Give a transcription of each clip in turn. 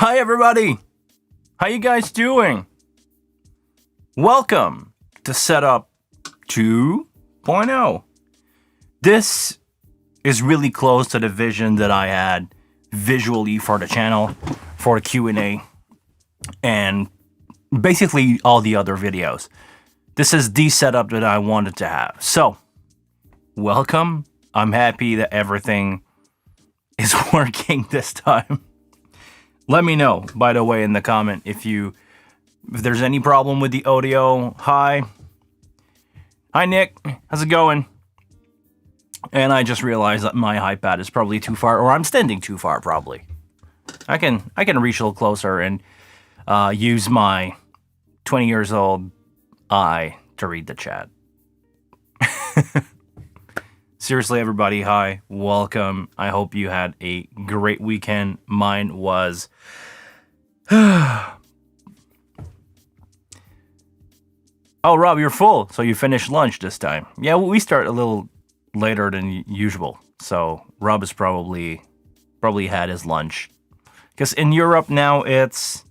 Hi everybody! How you guys doing? Welcome to Setup 2.0. This is really close to the vision that I had visually for the channel, for the Q&A, and basically all the other videos. This is the setup that I wanted to have. So, welcome. I'm happy that everything is working this time. Let me know, by the way, in the comment if there's any problem with the audio. Hi, Nick. How's it going? And I just realized that my iPad is probably too far, or I'm standing too far, probably. I can reach a little closer and use my 20 years old eye to read the chat. Seriously, everybody, hi, welcome. I hope you had a great weekend. Mine was... Oh, Rob, you're full, so you finished lunch this time. Yeah, we start a little later than usual, so Rob has probably had his lunch. Because in Europe now, it's...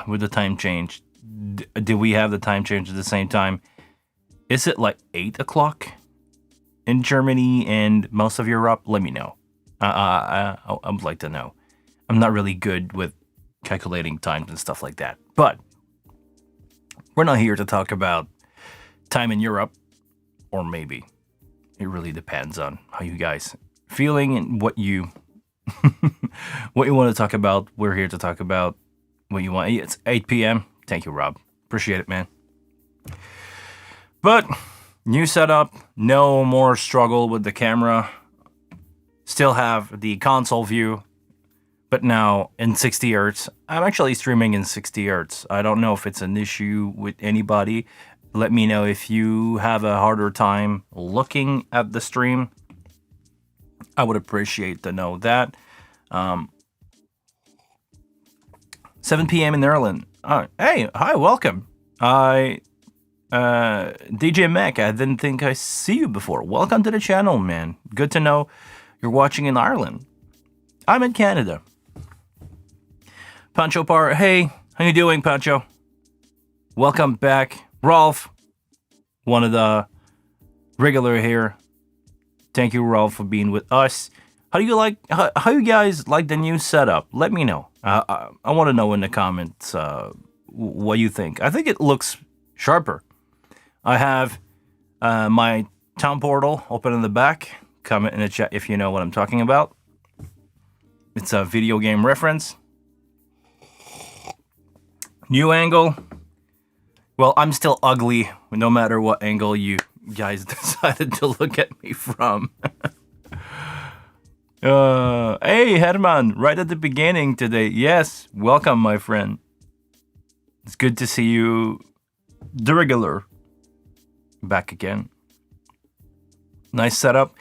with the time change. Did we have the time change at the same time? Is it like 8 o'clock? In Germany and most of Europe? Let me know. I would like to know. I'm not really good with calculating times and stuff like that. But we're not here to talk about time in Europe, or maybe. It really depends on how you guys feeling and what you what you want to talk about. We're here to talk about what you want. It's 8 p.m. Thank you, Rob. Appreciate it, man. But new setup, no more struggle with the camera. Still have the console view, but now in 60 Hz. I'm actually streaming in 60 Hz. I don't know if it's an issue with anybody. Let me know if you have a harder time looking at the stream. I would appreciate to know that. 7 p.m. in Ireland. Hey, hi, welcome. DJ Mac, I didn't think I see you before. Welcome to the channel, man. Good to know you're watching in Ireland. I'm in Canada. Pancho Par, hey, how you doing, Pancho? Welcome back. Rolf, one of the regular here. Thank you, Rolf, for being with us. How do you like? How you guys like the new setup? Let me know. I want to know in the comments what you think. I think it looks sharper. I have my town portal open in the back. Comment in the chat if you know what I'm talking about. It's a video game reference. New angle. Well, I'm still ugly no matter what angle you guys decided to look at me from. Hey, Herman, right at the beginning today. Yes, welcome, my friend. It's good to see you, the regular. Back again. Nice setup.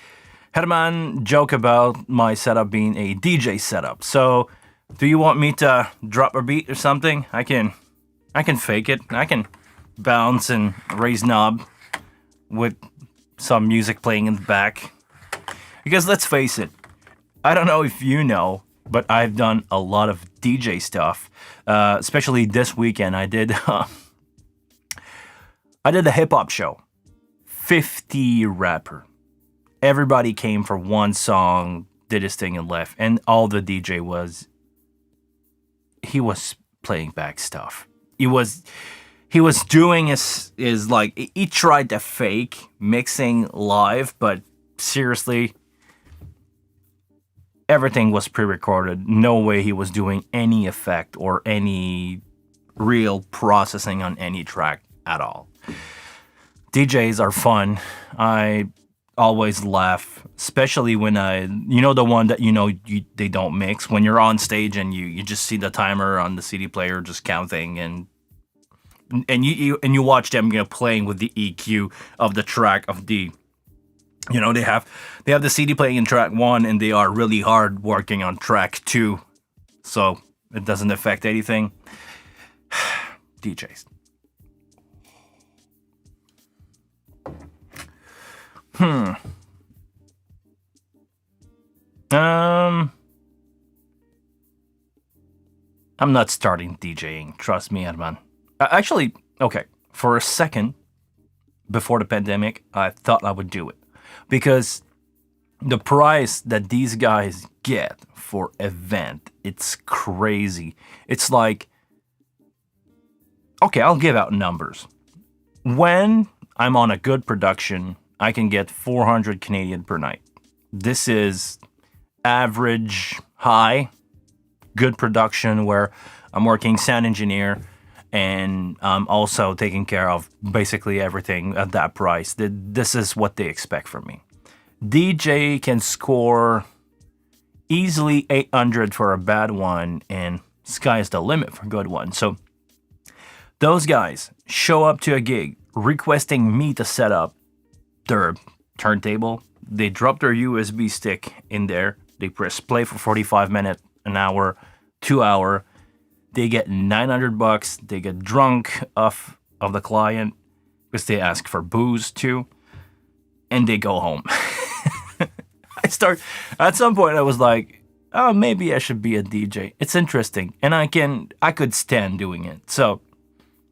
Herman joke about my setup being a DJ setup. So, do you want me to drop a beat or something? I can fake it. I can bounce and raise knob with some music playing in the back. Because let's face it, I don't know if you know, but I've done a lot of DJ stuff. Especially this weekend, I did a hip-hop show. 50 rapper. Everybody came for one song, did his thing and left. And all the DJ he was playing back stuff. He was doing his like, he tried to fake mixing live, but seriously, everything was pre-recorded. No way he was doing any effect or any real processing on any track at all. DJs are fun. I always laugh, especially when the one that they don't mix. When you're on stage and you just see the timer on the CD player just counting, and you watch them playing with the EQ of the track of the. They have the CD playing in track 1 and they are really hard working on track 2, so it doesn't affect anything. DJs. I'm not starting DJing. Trust me, Edman. Actually, okay, for a second before the pandemic, I thought I would do it because the price that these guys get for event, it's crazy. It's like, okay, I'll give out numbers. When I'm on a good production, I can get 400 Canadian per night. This is average high, good production where I'm working sound engineer and I'm also taking care of basically everything at that price. This is what they expect from me. DJ can score easily 800 for a bad one, and sky's the limit for good ones. So those guys show up to a gig requesting me to set up their turntable. They drop their USB stick in there. They press play for 45 minutes, an hour, 2 hour. They get $900. They get drunk off of the client because they ask for booze too, and they go home. At some point I was like, oh, maybe I should be a DJ. It's interesting, and I could stand doing it. So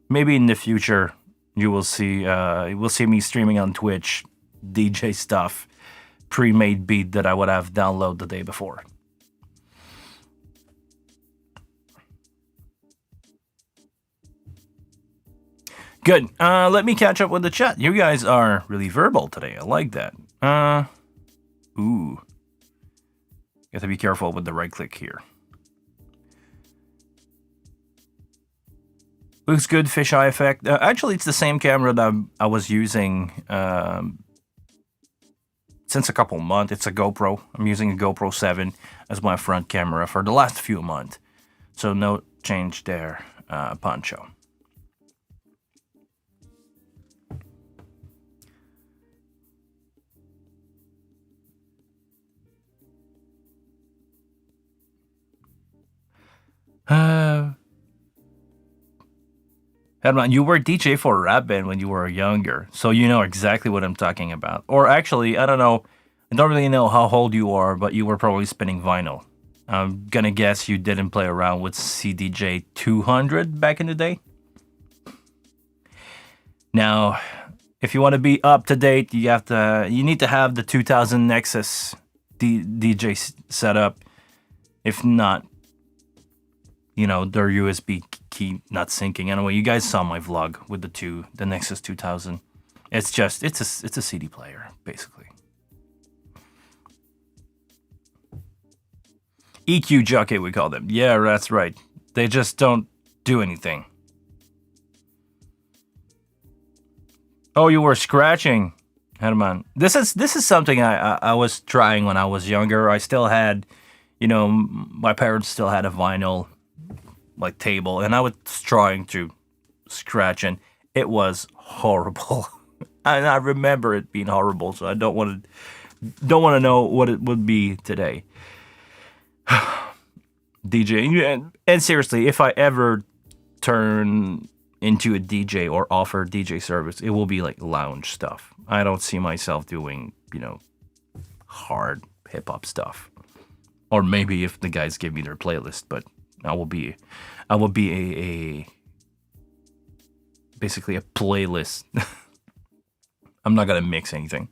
maybe in the future you will see me streaming on Twitch, DJ stuff, pre-made beat that I would have downloaded the day before. Good. Let me catch up with the chat. You guys are really verbal today. I like that. Ooh. You have to be careful with the right click here. Looks good, fisheye effect. Actually, it's the same camera that I was using since a couple months. It's a GoPro. I'm using a GoPro 7 as my front camera for the last few months. So no change there, Pancho. Herman, you were DJ for a rap band when you were younger, so you know exactly what I'm talking about. Or actually, I don't know, I don't really know how old you are, but you were probably spinning vinyl. I'm gonna guess you didn't play around with CDJ 200 back in the day. Now, if you want to be up to date, you need to have the 2000 Nexus DJ setup. If not, their USB key not syncing. Anyway, you guys saw my vlog with the Nexus 2000. It's a CD player, basically. EQ jockey, we call them. Yeah, that's right. They just don't do anything. Oh, you were scratching, Herman. This is something I was trying when I was younger. I still had, my parents still had a vinyl like table, and I was trying to scratch, and it was horrible. And I remember it being horrible, so I don't want to know what it would be today. DJ, and seriously, if I ever turn into a DJ or offer DJ service, it will be like lounge stuff. I don't see myself doing, hard hip hop stuff. Or maybe if the guys give me their playlist, but I will be a basically a playlist. I'm not gonna mix anything.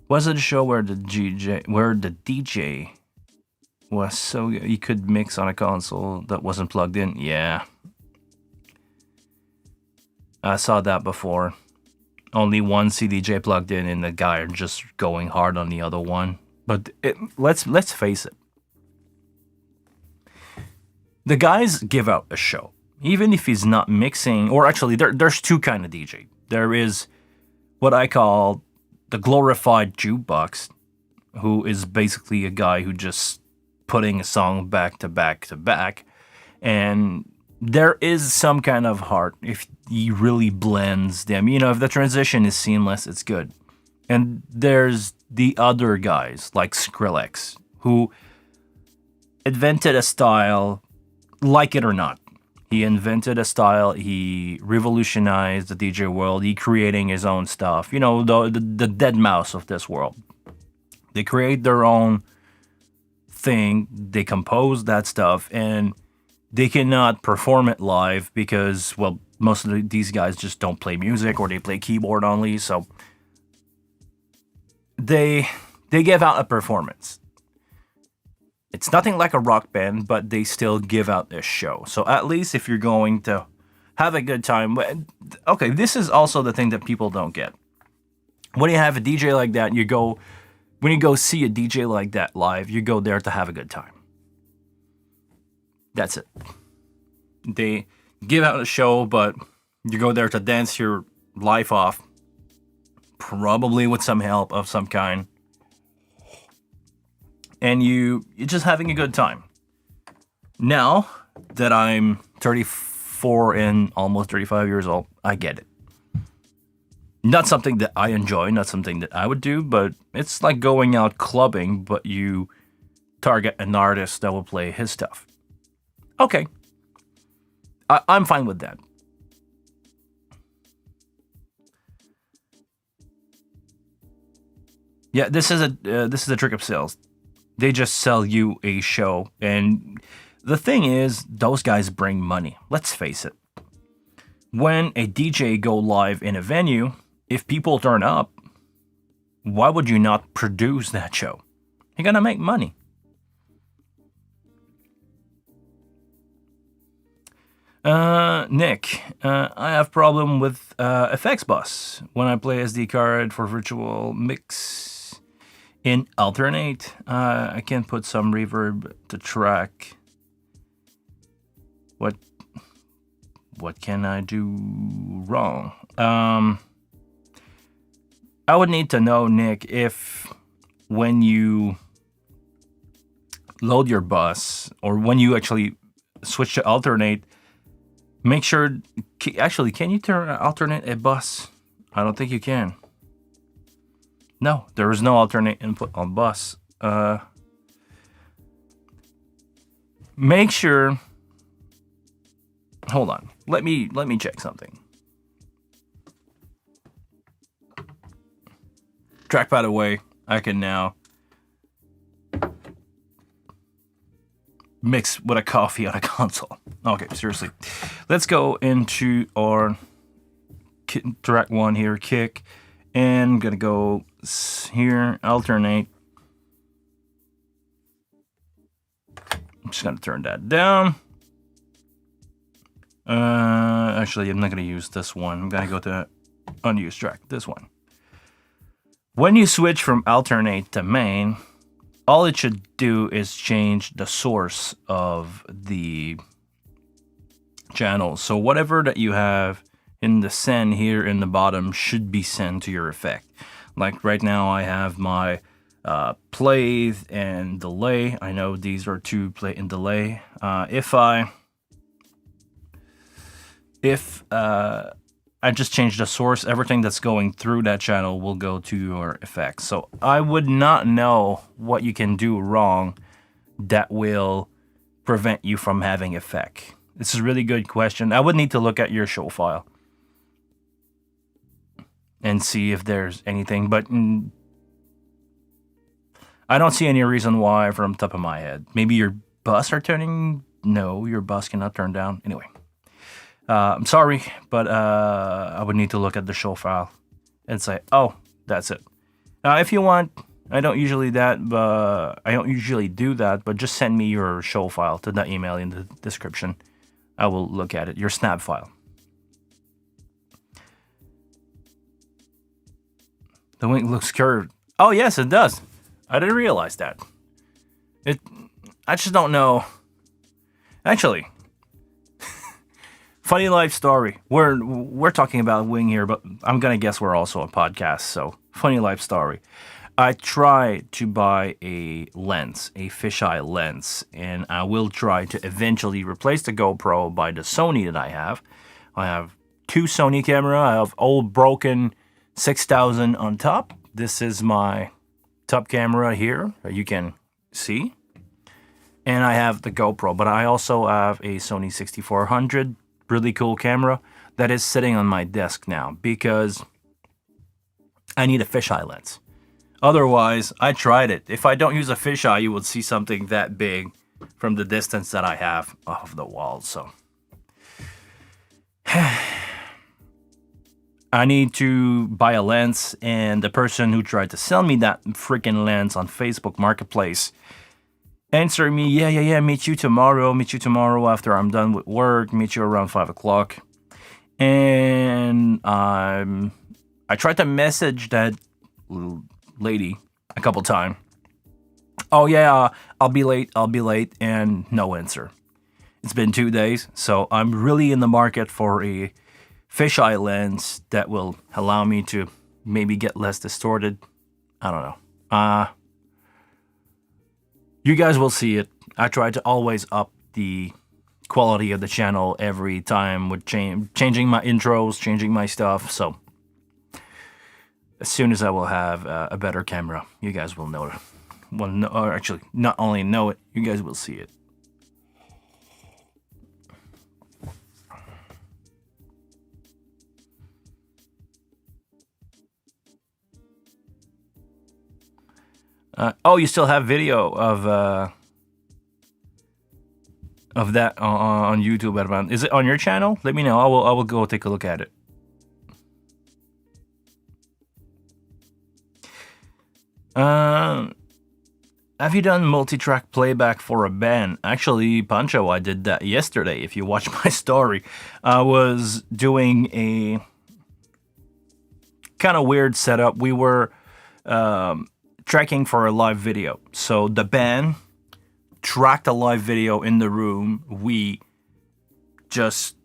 Was it a show where the DJ was so good you could mix on a console that wasn't plugged in? Yeah, I saw that before. Only one CDJ plugged in, and the guy are just going hard on the other one. But let's face it. The guys give out a show, even if he's not mixing. Or actually, there's two kind of DJ. There is what I call the glorified jukebox, who is basically a guy who just putting a song back to back to back, and there is some kind of heart if he really blends them. If the transition is seamless, it's good. And there's the other guys like Skrillex, who invented a style, like it or not. He invented a style. He revolutionized the DJ world. He creating his own stuff. The dead mouse of this world. They create their own thing, they compose that stuff, and they cannot perform it live because, well, most of these guys just don't play music, or they play keyboard only, so they give out a performance. It's nothing like a rock band, but they still give out this show. So at least if you're going to have a good time, okay, this is also the thing that people don't get. When you have a DJ like that, when you go see a DJ like that live, you go there to have a good time. That's it. They give out a show, but you go there to dance your life off, probably with some help of some kind. And you're just having a good time. Now that I'm 34 and almost 35 years old, I get it. Not something that I enjoy, not something that I would do, but it's like going out clubbing, but you target an artist that will play his stuff. Okay. I'm fine with that. Yeah, this is a trick of sales. They just sell you a show, and the thing is, those guys bring money. Let's face it. When a DJ go live in a venue, if people turn up, why would you not produce that show? You're gonna make money. Nick, I have problem with effects bus when I play SD card for virtual mix. In alternate, I can put some reverb to track. What can I do wrong? I would need to know, Nick, if when you load your bus or when you actually switch to alternate, make sure. Actually, can you alternate a bus? I don't think you can. No, there is no alternate input on bus. Make sure. Hold on. Let me check something. Trackpad away. I can now mix with a coffee on a console. Okay, seriously. Let's go into our track 1 here, kick. And I'm gonna go here, alternate. I'm just gonna turn that down. Actually, I'm not gonna use this one. I'm gonna go to unused track, this one. When you switch from alternate to main, all it should do is change the source of the channel. So whatever that you have in the send here in the bottom should be sent to your effect. Like right now I have my play and delay. I know these are two play and delay. If I just change the source, everything that's going through that channel will go to your effects. So I would not know what you can do wrong that will prevent you from having effect. This is a really good question. I would need to look at your show file and see if there's anything, but I don't see any reason why from the top of my head. Maybe your bus are turning. No, your bus cannot turn down. Anyway, I'm sorry, but I would need to look at the show file and say, oh, that's it. Now, if you want, I don't usually do that, but just send me your show file to the email in the description. I will look at it, your snap file. The wing looks curved. Oh, yes, it does. I didn't realize that. I just don't know. Actually, funny life story. We're talking about wing here, but I'm gonna guess we're also a podcast. So, funny life story. I tried to buy a lens, a fisheye lens, and I will try to eventually replace the GoPro by the Sony that I have. I have two Sony camera. I have old broken 6000 on top. This is my top camera here that you can see. And I have the GoPro, but I also have a Sony 6400, really cool camera that is sitting on my desk now because I need a fisheye lens. Otherwise, I tried it. If I don't use a fisheye, you would see something that big from the distance that I have off of the wall. So I need to buy a lens, and the person who tried to sell me that freaking lens on Facebook Marketplace answered me, yeah, meet you tomorrow after I'm done with work, meet you around 5 o'clock. And I tried to message that lady a couple times. Oh yeah, I'll be late, and no answer. It's been 2 days, so I'm really in the market for a fisheye lens that will allow me to maybe get less distorted. I don't know. You guys will see it. I try to always up the quality of the channel every time with changing my intros, changing my stuff. So as soon as I will have a better camera, you guys will know it. Well, or actually, not only know it, you guys will see it. Oh, you still have video of that on YouTube, Edman. Is it on your channel? Let me know. I will go take a look at it. Have you done multi-track playback for a band? Actually, Pancho, I did that yesterday. If you watch my story, I was doing a kind of weird setup. We were tracking for a live video. So the band tracked a live video in the room. We just...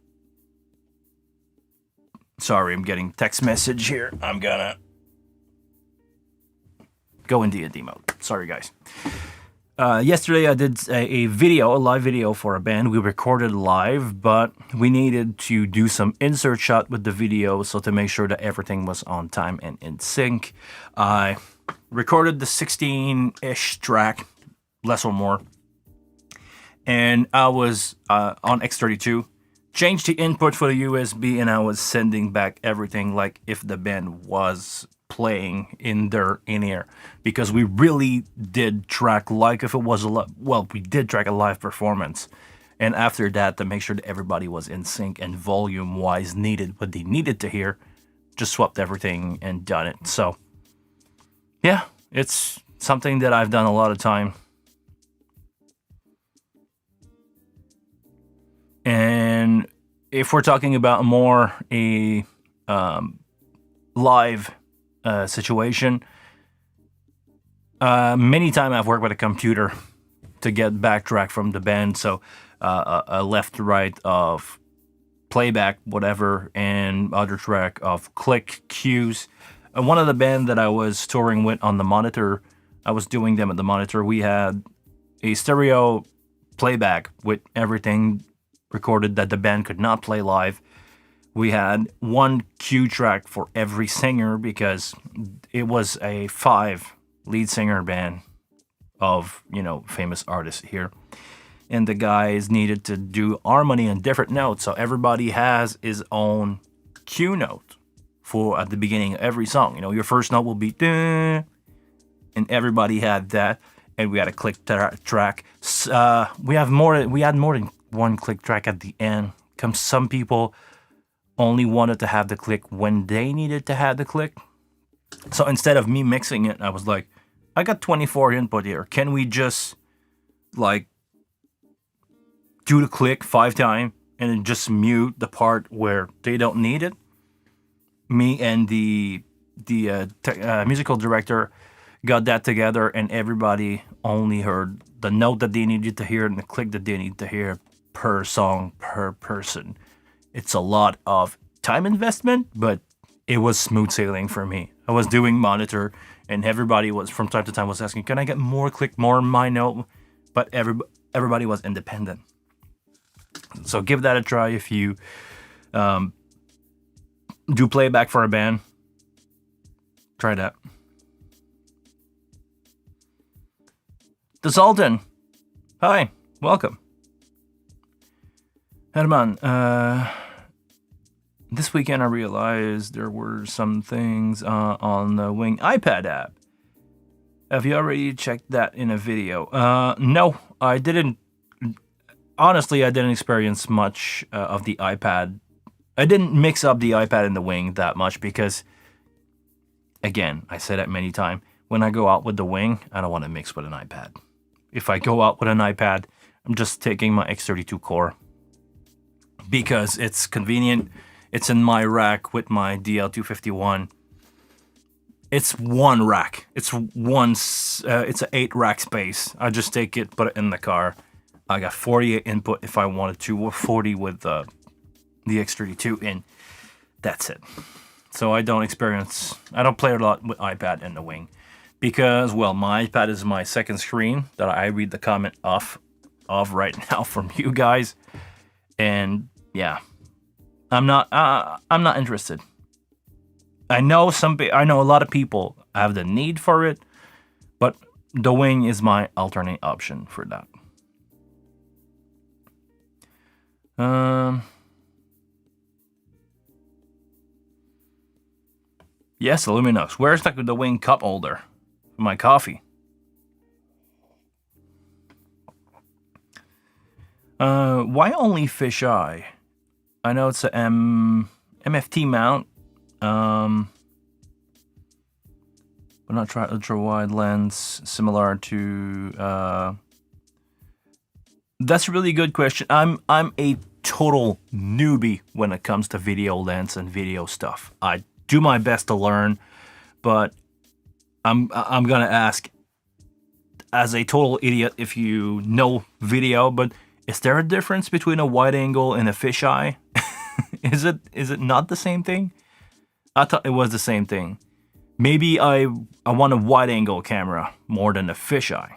Sorry, I'm getting text message here. I'm gonna go in D&D mode. Sorry, guys. Yesterday I did a live video for a band. We recorded live, but we needed to do some insert shot with the video, so to make sure that everything was on time and in sync. I recorded the 16-ish track, less or more, and I was on X32, changed the input for the USB, and I was sending back everything like if the band was playing in their in-ear, because we really did track like if it was we did track a live performance. And after that, to make sure that everybody was in sync and volume wise needed what they needed to hear, just swapped everything and done it. So yeah, it's something that I've done a lot of time. And if we're talking about more a live situation, many times I've worked with a computer to get backtrack from the band, so a left to right of playback, whatever, and other track of click cues. And one of the band that I was touring with on the monitor, I was doing them at the monitor, we had a stereo playback with everything recorded that the band could not play live. We had one cue track for every singer because it was a 5 lead singer band of, famous artists here. And the guys needed to do harmony on different notes. So everybody has his own cue note for at the beginning of every song. Your first note will be duh, and everybody had that. And we had a click track. We had more than one click track at the end. Some people only wanted to have the click when they needed to have the click. So instead of me mixing it, I was like, I got 24 input here. Can we just do the click 5 times and then just mute the part where they don't need it? Me and the musical director got that together, and everybody only heard the note that they needed to hear and the click that they need to hear per song, per person. It's a lot of time investment, but it was smooth sailing for me. I was doing monitor, and everybody was, from time to time, was asking, can I get more click, more my note? But everybody was independent. So give that a try if you do playback for a band. Try that. The Sultan. Hi, welcome. Herman, this weekend I realized there were some things on the Wing iPad app Have you already checked that in a video? No, I didn't. Honestly, I didn't experience much of the iPad. I didn't mix up the iPad and the Wing that much because, again, I said that many times. When I go out with the Wing, I don't want to mix with an iPad. If I go out with an iPad, I'm just taking my X32 core because it's convenient. It's in my rack with my DL251. It's one rack. It's an 8 rack space. I just take it, put it in the car. I got 48 input if I wanted to, or 40 with the X32 in. That's it. So I don't play a lot with iPad and the Wing because, well, my iPad is my second screen that I read the comment off of right now from you guys, and yeah, I'm not interested. I know a lot of people have the need for it, but the Wing is my alternate option for that. Yes, Luminous. Where's the Wing cup holder for my coffee? Why only fisheye? I know it's a MFT mount. But not ultra wide lens, similar to. That's a really good question. I'm a total newbie when it comes to video lens and video stuff. I do my best to learn, but I'm gonna ask as a total idiot if you know video. But is there a difference between a wide angle and a fisheye? Is it not the same thing? I thought it was the same thing. Maybe I want a wide angle camera more than a fisheye.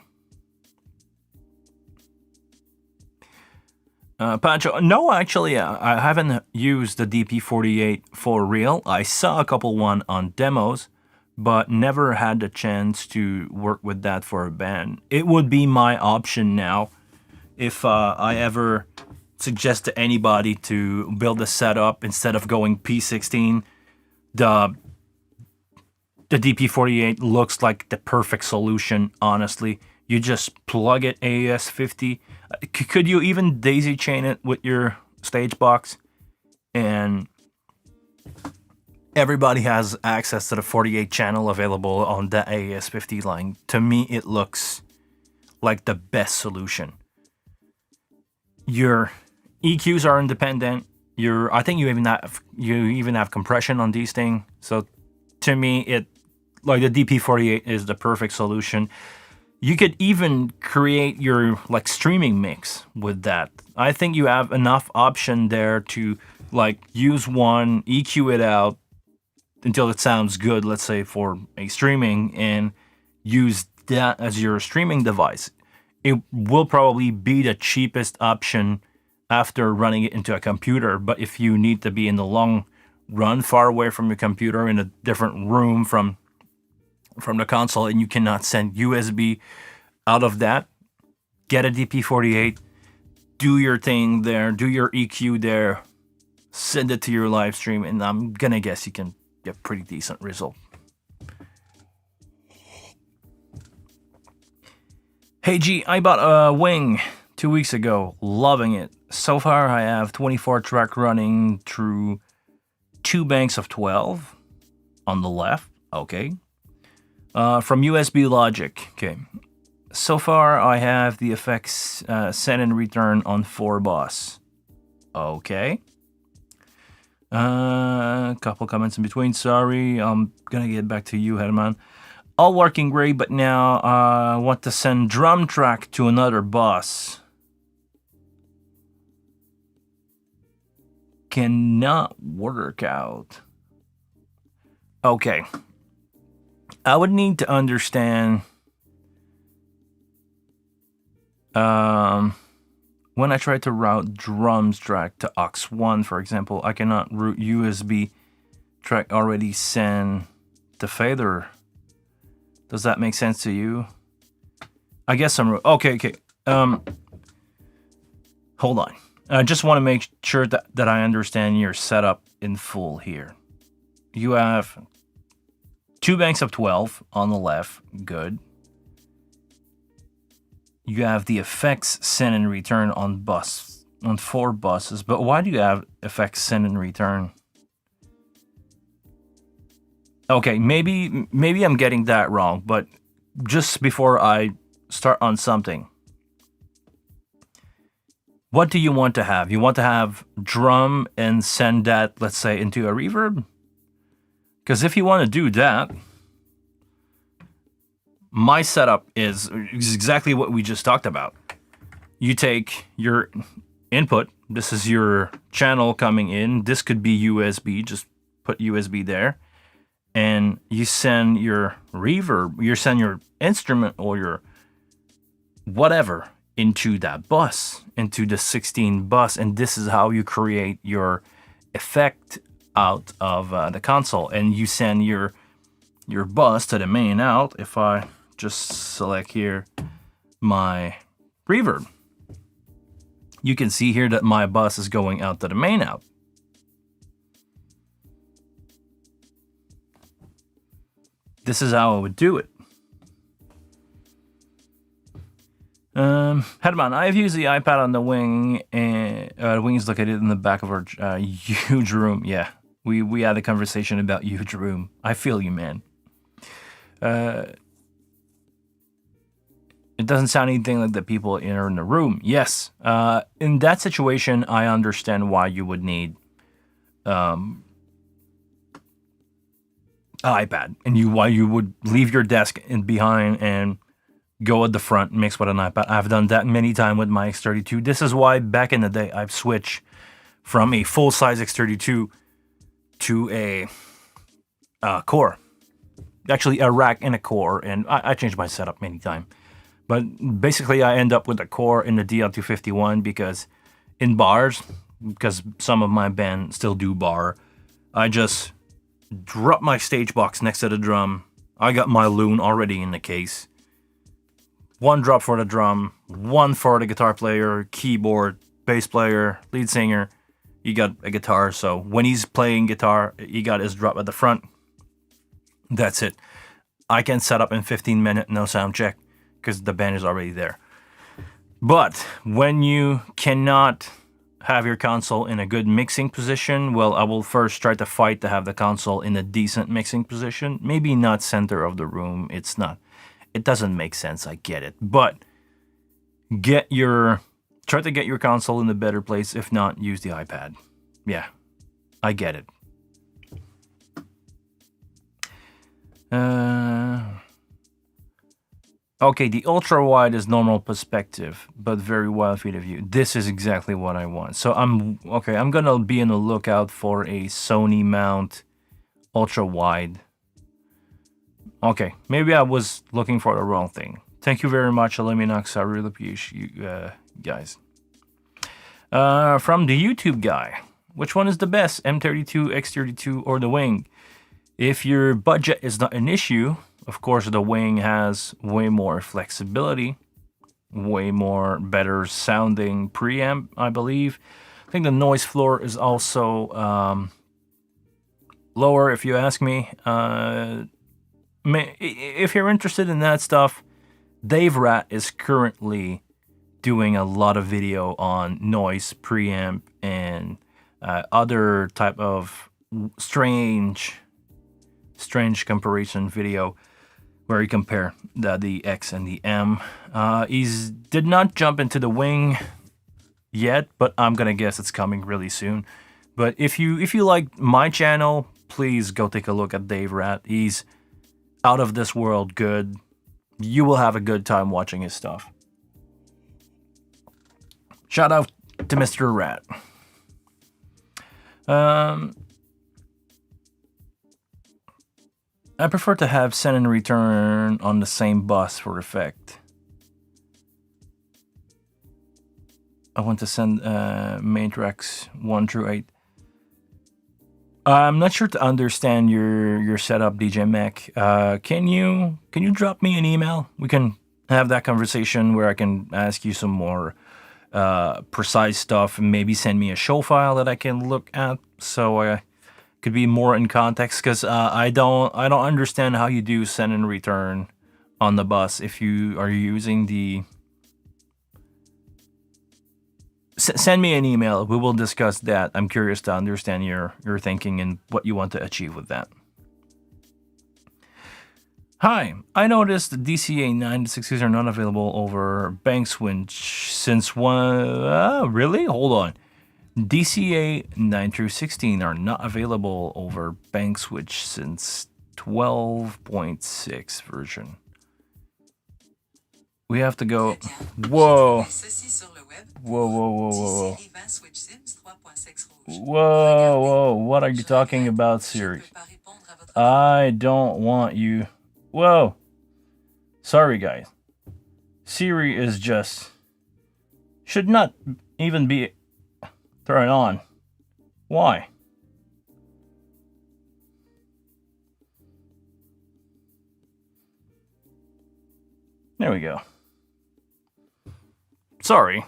Pancho, no, actually, I haven't used the DP48 for real. I saw a couple one on demos, but never had the chance to work with that for a band. It would be my option now if I ever suggest to anybody to build a setup instead of going P16. The DP48 looks like the perfect solution, honestly. You just plug it AES50. Could you even daisy chain it with your stage box? And everybody has access to the 48 channel available on the AES50 line. To me, it looks like the best solution. Your EQs are independent. I think you even have compression on these things. So to me, the DP48 is the perfect solution. You could even create your streaming mix with that. I think you have enough option there to use one, EQ it out until it sounds good, let's say for a streaming, and use that as your streaming device. It will probably be the cheapest option after running it into a computer, but if you need to be in the long run far away from your computer in a different room from the console and you cannot send USB out of that, get a DP48, do your thing there, do your EQ there, send it to your live stream, and I'm gonna guess you can get pretty decent result. Hey G, I bought a Wing 2 weeks ago, loving it. So far I have 24 track running through 2 banks of 12 on the left, okay. From USB Logic, okay. So far I have the effects send and return on 4 bus, okay. Couple comments in between, sorry, I'm gonna get back to you, Headman. All working great, but now I want to send drum track to another bus. Cannot work out. Okay. I would need to understand when I try to route drums track to aux1, for example, I cannot route USB track already send to fader. Does that make sense to you? I guess I'm okay. Hold on. I just want to make sure that I understand your setup in full here. You have 2 banks of 12 on the left, good. you have the effects send and return on 4 buses. But why do you have effects send and return? Okay, maybe I'm getting that wrong, but just before I start on something, what do you want to have? You want to have drum and send that, let's say, into a reverb? Because if you want to do that, my setup is exactly what we just talked about. You take your input. This is your channel coming in. This could be USB. Just put USB there. And you send your reverb, you send your instrument or your whatever into that bus, into the 16 bus. And this is how you create your effect out of the console. And you send your bus to the main out. If I just select here my reverb, you can see here that my bus is going out to the main out. This is how I would do it. Headphone. I've used the iPad on the wing, and the wing is located in the back of our huge room. Yeah, we had a conversation about huge room. I feel you, man. It doesn't sound anything like the people in the room. Yes. In that situation, I understand why you would need iPad, and why you would leave your desk behind and go at the front, mix with an iPad. I've done that many times with my X32. This is why back in the day I've switched from a full-size X32 to a core. Actually, a rack and a core, and I changed my setup many times. But basically, I end up with a core in the DL251 because in bars, because some of my band still do bar, I just drop my stage box next to the drum. I got my loon already in the case. 1 drop for the drum, 1 for the guitar player, keyboard, bass player, lead singer. He got a guitar, so when he's playing guitar, he got his drop at the front. That's it. I can set up in 15 minutes, no sound check, because the band is already there. But when you cannot have your console in a good mixing position, well, I will first try to fight to have the console in a decent mixing position. Maybe not center of the room. It doesn't make sense. I get it. But try to get your console in a better place. If not, use the iPad. Yeah, I get it. Okay, the ultra wide is normal perspective, but very wide field of view. This is exactly what I want. So I'm gonna be on the lookout for a Sony mount ultra wide. Okay, maybe I was looking for the wrong thing. Thank you very much, Eliminax. I really appreciate you guys. From the YouTube guy, which one is the best, M32, X32, or the Wing? If your budget is not an issue, of course, the Wing has way more flexibility, way more better sounding preamp, I believe. I think the noise floor is also lower, if you ask me. If you're interested in that stuff, Dave Rat is currently doing a lot of video on noise, preamp, and other type of strange comparison video where he compare the X and the M. He's did not jump into the Wing yet, but I'm gonna guess it's coming really soon. But if you like my channel, please go take a look at Dave Rat. He's out of this world good. You will have a good time watching his stuff. Shout out to Mr. Rat. I prefer to have send and return on the same bus for effect. I want to send main tracks 1 through 8. I'm not sure to understand your setup, DJ Mac. Can you drop me an email? We can have that conversation where I can ask you some more precise stuff, and maybe send me a show file that I can look at, so I could be more in context. Because I don't understand how you do send and return on the bus if you are using the send me an email. We will discuss that. I'm curious to understand your thinking and what you want to achieve with that. Hi, I noticed the DCA 9 to 60s are not available over bank switch since one. Really? Hold on. DCA 9 through 16 are not available over bank switch since 12.6 version. We have to go. Whoa. Whoa, whoa, whoa, whoa, whoa. Whoa, whoa. What are you talking about, Siri? I don't want you. Whoa. Sorry, guys. Siri is just. Should not even be turned on. Why? There we go. Sorry.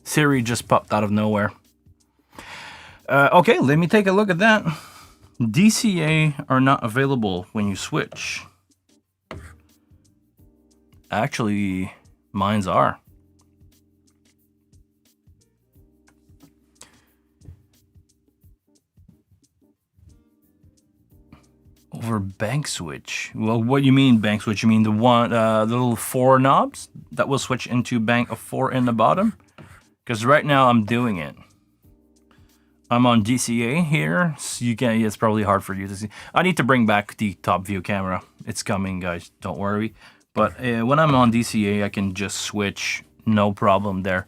Siri just popped out of nowhere. Okay, let me take a look at that. DCA are not available when you switch. Actually, mine's are. Over bank switch. Well, what do you mean bank switch? You mean the one, the little 4 knobs that will switch into bank of 4 in the bottom? Because right now I'm doing it. I'm on DCA here, so you can. It's probably hard for you to see. I need to bring back the top view camera. It's coming, guys. Don't worry. But when I'm on DCA, I can just switch, no problem there.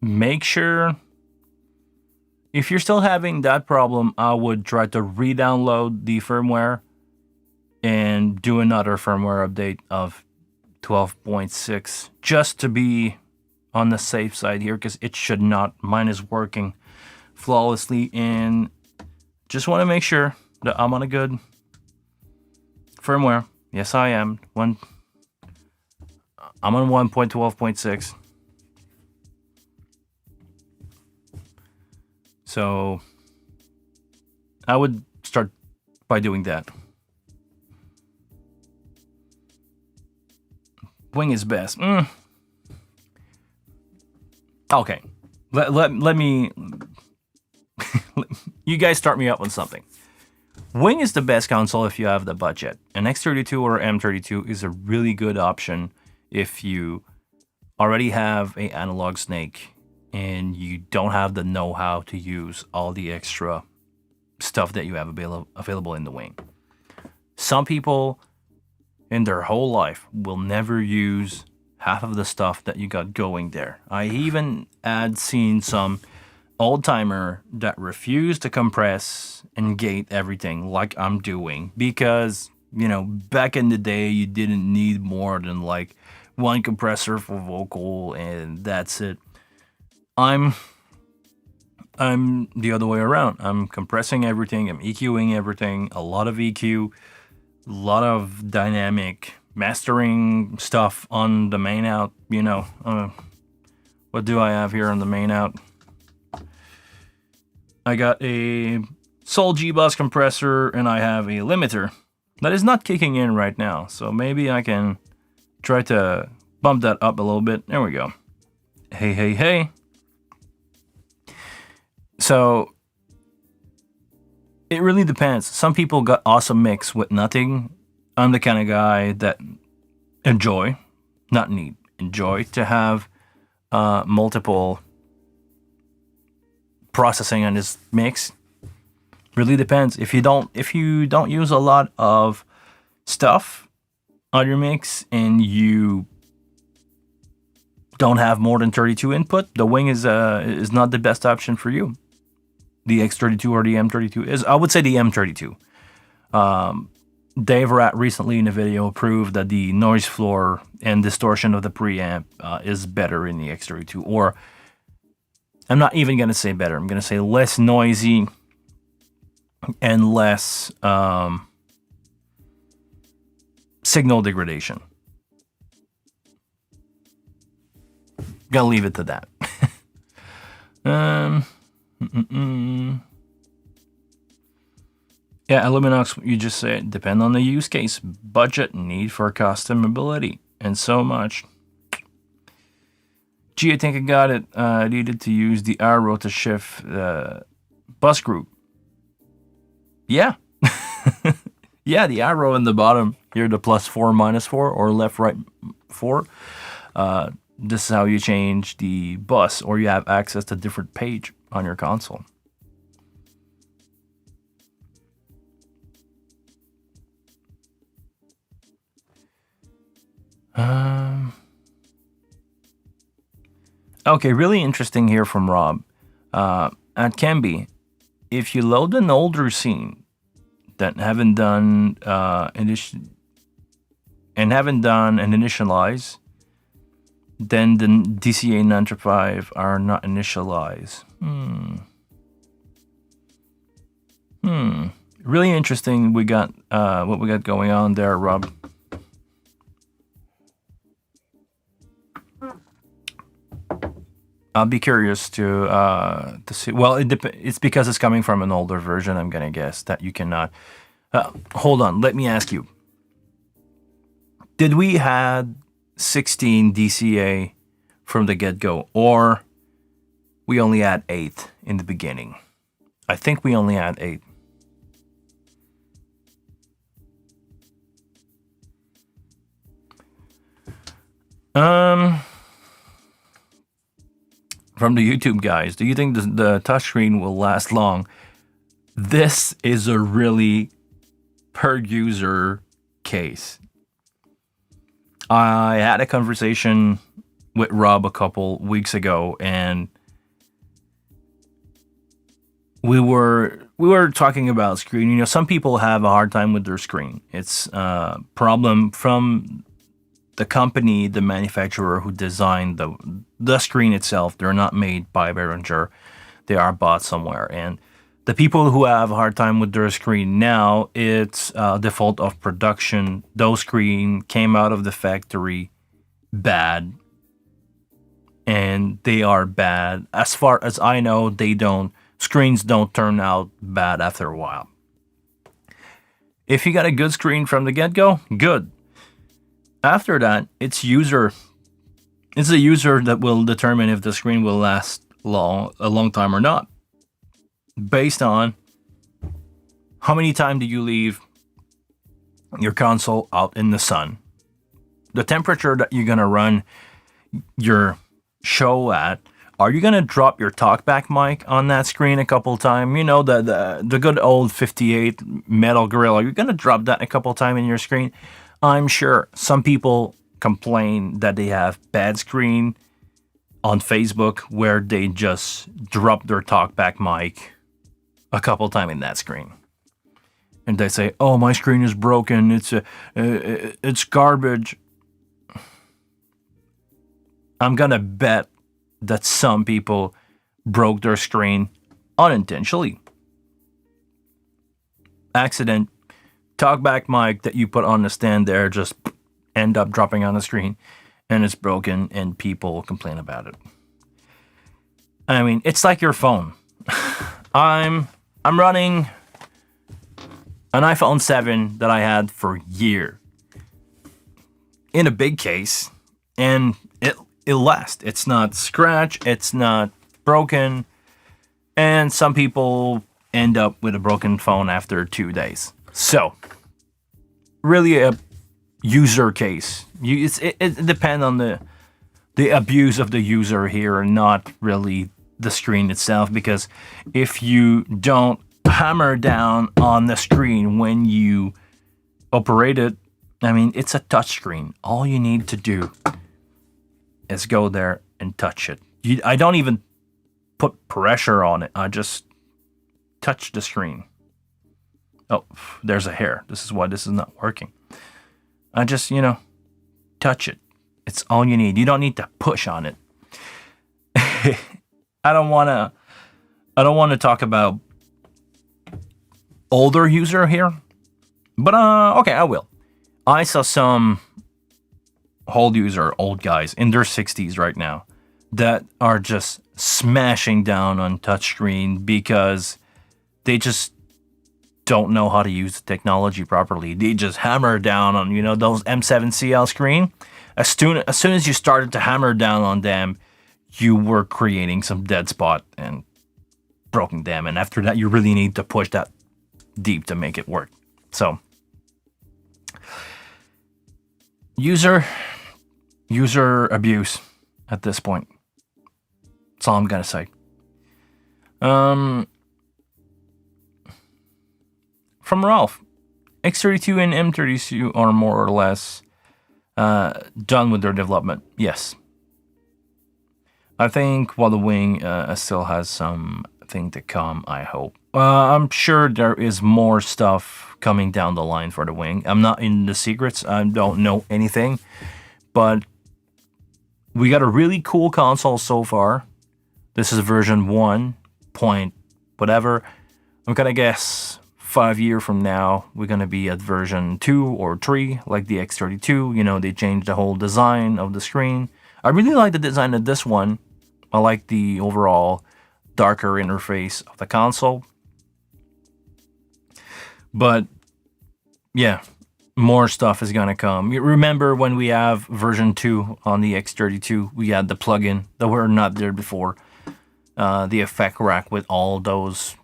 Make sure. If you're still having that problem, I would try to re-download the firmware and do another firmware update of 12.6 just to be on the safe side here, because it should not. Mine is working flawlessly, and just want to make sure that I'm on a good firmware. Yes, I am. I'm on 1.12.6. So I would start by doing that. Wing is best. Okay, let me. You guys start me up on something. Wing is the best console if you have the budget. An X32 or M32 is a really good option if you already have an analog snake and you don't have the know-how to use all the extra stuff that you have available in the Wing. Some people in their whole life will never use half of the stuff that you got going there. I even had seen some old-timer that refused to compress and gate everything like I'm doing, because, you know, back in the day you didn't need more than like one compressor for vocal and that's it. I'm the other way around. I'm compressing everything, I'm EQing everything, a lot of EQ, a lot of dynamic mastering stuff on the main out, you know. What do I have here on the main out? I got a Sol G-Bus compressor and I have a limiter that is not kicking in right now, so maybe I can try to bump that up a little bit. There we go. Hey, hey, hey. So it really depends. Some people got awesome mix with nothing. I'm the kind of guy that enjoy to have multiple processing on this mix. Really depends. If you don't use a lot of stuff on your mix and you don't have more than 32 input, the Wing is not the best option for you. The X32 or the M32 is. I would say the M32. Dave Rat recently in a video proved that the noise floor and distortion of the preamp is better in the X32. Or I'm not even going to say better. I'm going to say less noisy and less signal degradation. Gotta leave it to that. Yeah, Illuminox, you just said, depend on the use case, budget, need for customability, and so much. Gee, I think I got it. I needed to use the arrow to shift bus group. Yeah. Yeah, the arrow in the bottom here, the +4, -4, or left, right, 4. This is how you change the bus, or you have access to different page on your console. Okay, really interesting here from Rob. At Canby, if you load an older scene that haven't done and initialize, then the DCA 935 are not initialized. Really interesting. We got what we got going on there, Rob. I'll be curious to see. Well, it's because it's coming from an older version. I'm gonna guess that you cannot. Hold on. Let me ask you. Did we had 16 DCA from the get-go, or we only had 8 in the beginning? I think we only had 8. From the YouTube guys, do you think the touchscreen will last long? This is a really per user case. I had a conversation with Rob a couple weeks ago, and we were talking about screen. You know, some people have a hard time with their screen. It's a problem from the company, the manufacturer who designed the screen itself. They're not made by Behringer. They are bought somewhere. And the people who have a hard time with their screen now, it's default of production. Those screen came out of the factory bad. And they are bad. As far as I know, screens don't turn out bad after a while. If you got a good screen from the get-go, good. After that, it's the user that will determine if the screen will last a long time or not, based on how many times do you leave your console out in the sun, the temperature that you're gonna run your show at. Are you gonna drop your talkback mic on that screen a couple times? You know, the good old 58 metal gorilla. You're gonna drop that a couple times in your screen. I'm sure some people complain that they have bad screen on Facebook where they just drop their talkback mic a couple times in that screen. And they say, "Oh, my screen is broken. It's garbage." I'm gonna bet that some people broke their screen unintentionally. Accident. Talkback mic that you put on the stand there just end up dropping on the screen, and it's broken, and people complain about it. I mean, it's like your phone. I'm running an iPhone 7 that I had for a year in a big case, and it lasts. It's not scratched, it's not broken, and some people end up with a broken phone after 2 days. So, really a user case. It depends on the abuse of the user here, and not really the screen itself. Because if you don't hammer down on the screen when you operate it, I mean, it's a touch screen. All you need to do is go there and touch it. I don't even put pressure on it. I just touch the screen. Oh, there's a hair. This is why this is not working. I just, touch it. It's all you need. You don't need to push on it. I don't want to talk about older user here. But okay, I will. I saw some old guys in their 60s right now that are just smashing down on touchscreen because they just don't know how to use the technology properly. They just hammer down on, those M7 CL screen. As soon as you started to hammer down on them, you were creating some dead spot and broken them. And after that, you really need to push that deep to make it work. So user abuse at this point. That's all I'm gonna say. From Ralph, X32 and M32 are more or less done with their development. Yes. I think while the Wing still has something to come, I hope. I'm sure there is more stuff coming down the line for the Wing. I'm not in the secrets. I don't know anything. But we got a really cool console so far. This is version 1 point whatever. I'm gonna guess 5 years from now, we're gonna be at version 2 or 3, like the X32. You know, they changed the whole design of the screen. I really like the design of this one. I like the overall darker interface of the console. But yeah, more stuff is gonna come. You remember when we have version 2 on the X32, we had the plugin that were not there before. The effect rack with all those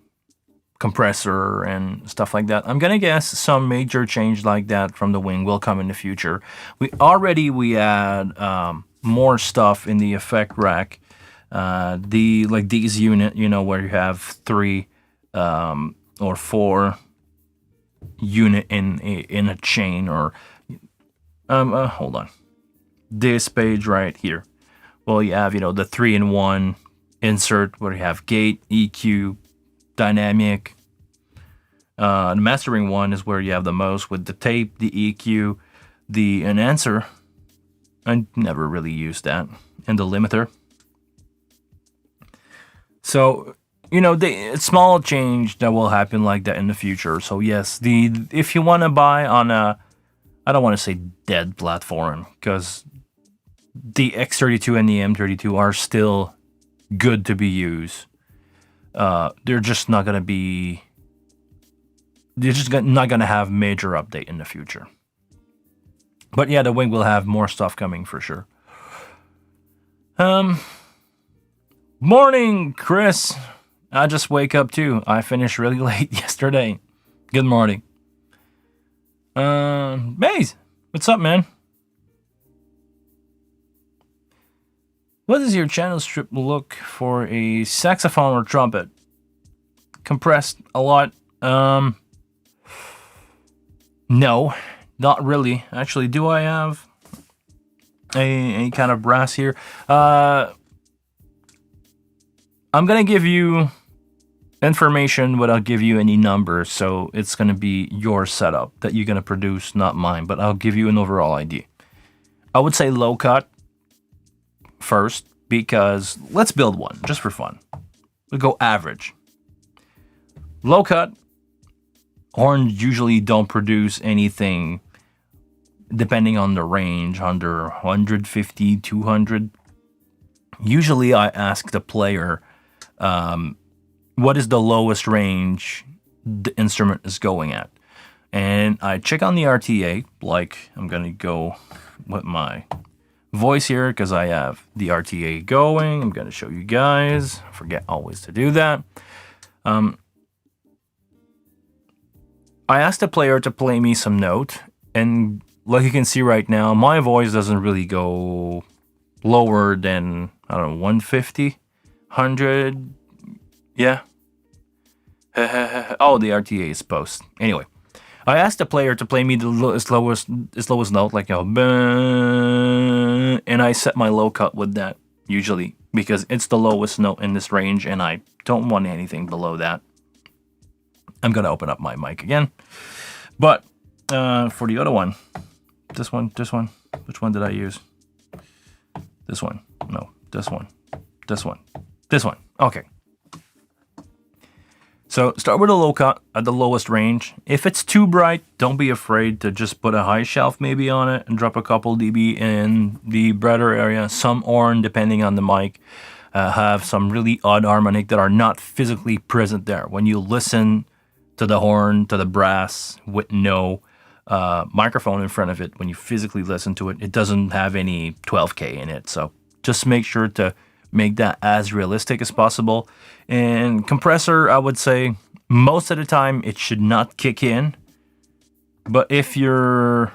compressor and stuff like that. I'm gonna guess some major change like that from the Wing will come in the future. We had more stuff in the effect rack. Like these unit, you know, where you have 3 or 4 unit in a chain, or hold on, this page right here. Well, you have, you know, the 3-in-1 insert where you have gate, EQ, dynamic. The mastering one is where you have the most with the tape, the EQ, the enhancer. I never really used that, and the limiter. So, you know, it's small change that will happen like that in the future. So yes, if you want to buy on a, I don't want to say dead platform, because the X32 and the M32 are still good to be used. They're just not gonna be. They're just not gonna have major update in the future. But yeah, the Wing will have more stuff coming for sure. Morning, Chris. I just wake up too. I finished really late yesterday. Good morning. Maze, what's up, man? What does your channel strip look for a saxophone or trumpet? Compressed a lot. No, not really. Actually, do I have any kind of brass here? I'm gonna give you information without give you any numbers, so it's gonna be your setup that you're gonna produce, not mine. But I'll give you an overall idea. I would say low cut first, because let's build one just for fun. We'll go average. Low cut. Horns usually don't produce anything, depending on the range, under 150, 200. Usually I ask the player, what is the lowest range the instrument is going at? And I check on the RTA, like I'm gonna go with my voice here because I have the RTA going. I'm gonna show you guys. I forget always to do that. I asked the player to play me some note, and like you can see right now, my voice doesn't really go lower than, I don't know, 150, 100, yeah. Oh, the RTA is post. Anyway, I asked the player to play me the lowest note, like, you know, and I set my low cut with that, usually, because it's the lowest note in this range, and I don't want anything below that. I'm gonna open up my mic again. But for the other one, this one, which one did I use? This one, no, this one. Okay. So start with a low cut at the lowest range. If it's too bright, don't be afraid to just put a high shelf maybe on it and drop a couple dB in the brighter area. Some horn, depending on the mic, have some really odd harmonic that are not physically present there. When you listen to the horn, to the brass with no microphone in front of it, when you physically listen to it, it doesn't have any 12K in it. So just make sure to make that as realistic as possible. And compressor, I would say most of the time it should not kick in. But if you're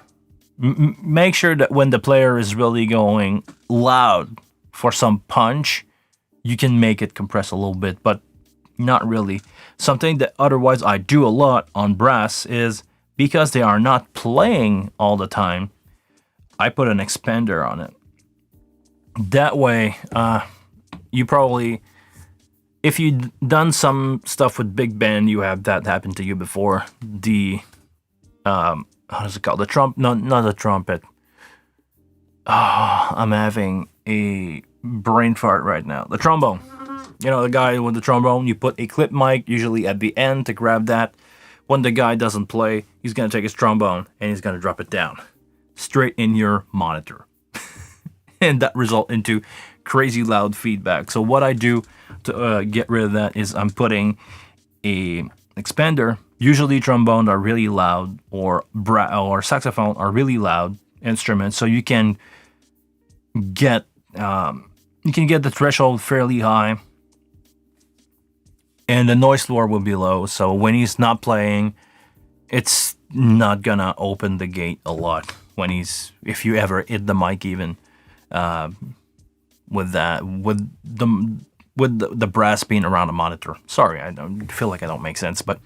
make sure that when the player is really going loud for some punch, you can make it compress a little bit, but not really. Something that otherwise I do a lot on brass is because they are not playing all the time, I put an expander on it. That way, you probably, if you've done some stuff with big band, you have that happen to you before. The how does it called? The not the trumpet. I'm having a brain fart right now. The trombone. You know, the guy with the trombone, you put a clip mic usually at the end to grab that. When the guy doesn't play, he's going to take his trombone and he's going to drop it down straight in your monitor. And that result into crazy loud feedback. So what I do to get rid of that is I'm putting a expander. Usually trombone are really loud, or saxophone are really loud instruments. So you can get the threshold fairly high, and the noise floor will be low. So when he's not playing, it's not gonna open the gate a lot. If you ever hit the mic even with the brass being around the monitor. Sorry, I don't feel like I don't make sense, but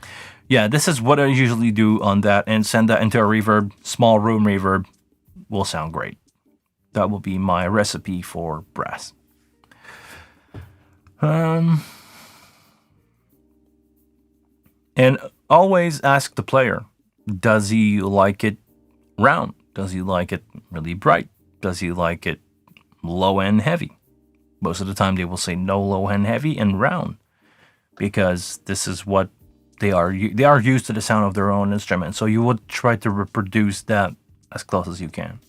yeah, this is what I usually do on that, and send that into a reverb. Small room reverb will sound great. That will be my recipe for brass. And always ask the player, does he like it round? Does he like it really bright? Does he like it low and heavy? Most of the time they will say no, low and heavy and round, because this is what they are used to the sound of their own instrument. So you would try to reproduce that as close as you can.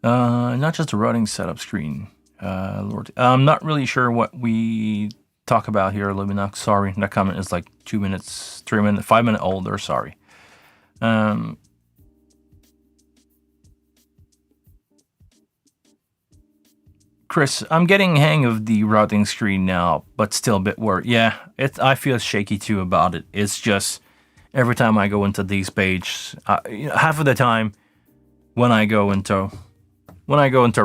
Not just a routing setup screen. Lord, I'm not really sure what we talk about here, Luminox. Sorry, that comment is like 2 minutes, 3 minutes, 5 minute old. Or sorry. Chris, I'm getting hang of the routing screen now, but still a bit worried. Yeah, I feel shaky too about it. It's just every time I go into these pages, half of the time when I go into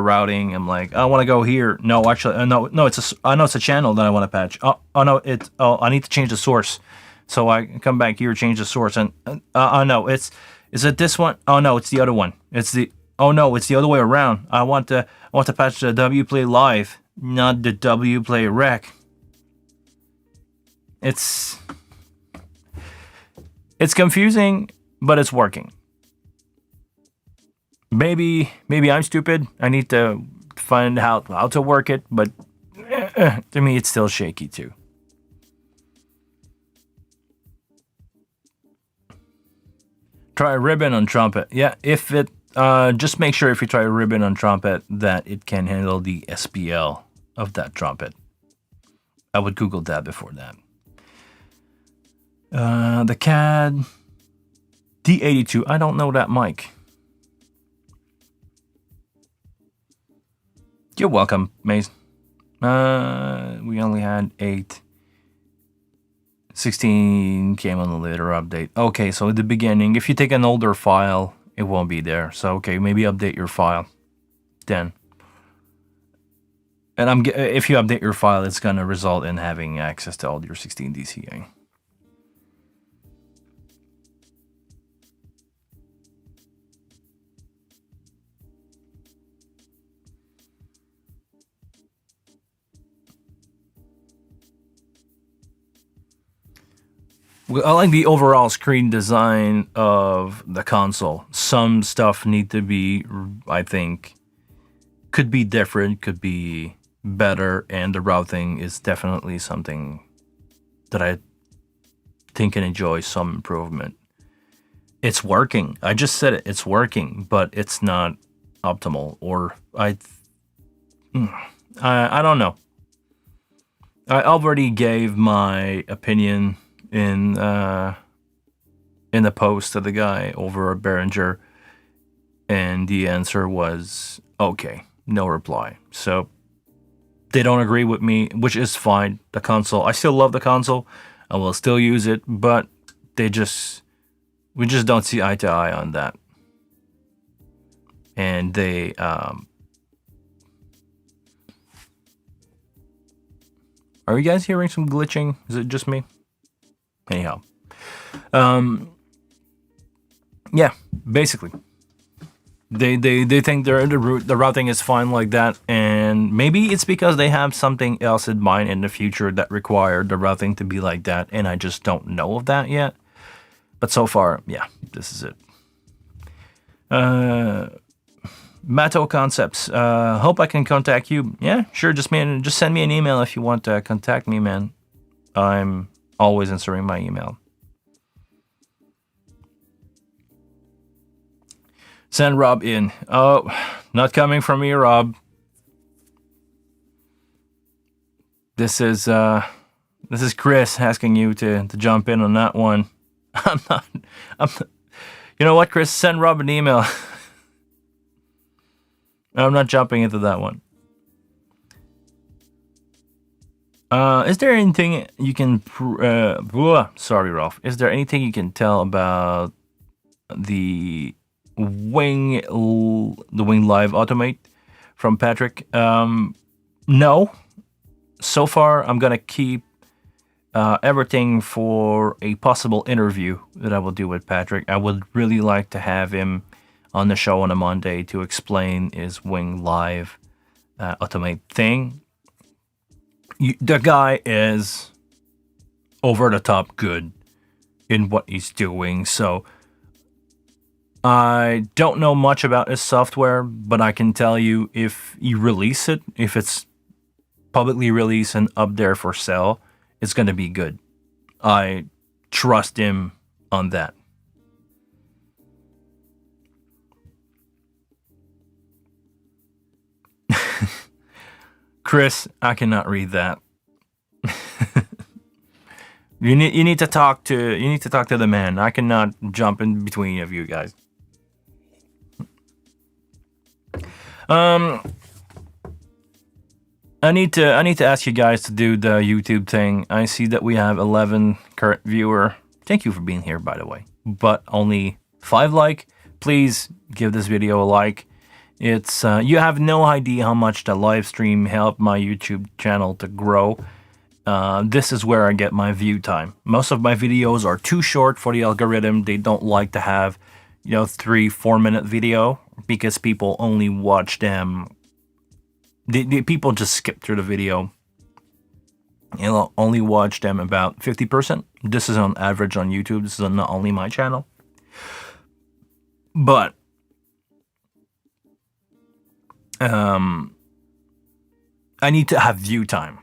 routing, I'm like, I want to go here. No, actually, I know it's a channel that I want to patch. I need to change the source. So I come back here, change the source, and no, is it this one? Oh no, it's the other one. It's the other way around. I want to patch the WPlay live, not the WPlay rec. It's confusing, but it's working. Maybe I'm stupid. I need to find how to work it, but to me it's still shaky too. Try a ribbon on trumpet. Yeah, if it just make sure if you try a ribbon on trumpet that it can handle the SPL of that trumpet. I would Google that before that. The CAD D82. I don't know that mic. You're welcome, Maze. We only had 8. 16 came on the later update. Okay, so at the beginning, if you take an older file, it won't be there. So, okay, maybe update your file then. And if you update your file, it's going to result in having access to all your 16 DCA. I like the overall screen design of the console. Some stuff need to be, I think, could be different, could be better, and the routing is definitely something that I think can enjoy some improvement. It's working. I just said it. It's working, but it's not optimal. Or I don't know. I already gave my opinion in in a post to the guy over at Behringer, and the answer was okay, no reply. So they don't agree with me, which is fine. The console, I still love the console. I will still use it, but we just don't see eye to eye on that. And they are you guys hearing some glitching? Is it just me? Anyhow, yeah, basically, they think the routing is fine like that, and maybe it's because they have something else in mind in the future that required the routing to be like that, and I just don't know of that yet. But so far, yeah, this is it. Mato Concepts. Hope I can contact you. Yeah, sure. Just send me an email if you want to contact me, man. I'm always answering my email. Send Rob in. Oh, not coming from me, Rob. This is Chris asking you to jump in on that one. I'm not. You know what, Chris? Send Rob an email. I'm not jumping into that one. Is there anything you can? Sorry, Ralph. Is there anything you can tell about the Wing Live Automate from Patrick? No. So far, I'm gonna keep everything for a possible interview that I will do with Patrick. I would really like to have him on the show on a Monday to explain his Wing Live Automate thing. The guy is over the top good in what he's doing, so I don't know much about his software, but I can tell you if you release it, if it's publicly released and up there for sale, it's going to be good. I trust him on that. Chris, I cannot read that. You need to talk to the man. I cannot jump in between of you guys. I need to ask you guys to do the YouTube thing. I see that we have 11 current viewer. Thank you for being here, by the way. But only 5 like. Please give this video a like. It's you have no idea how much the live stream helped my YouTube channel to grow. This is where I get my view time. Most of my videos are too short for the algorithm. They don't like to have, 3-4 minute video because people only watch them. The people just skip through the video. You'll only watch them about 50%. This is on average on YouTube. This is not only my channel. But I need to have view time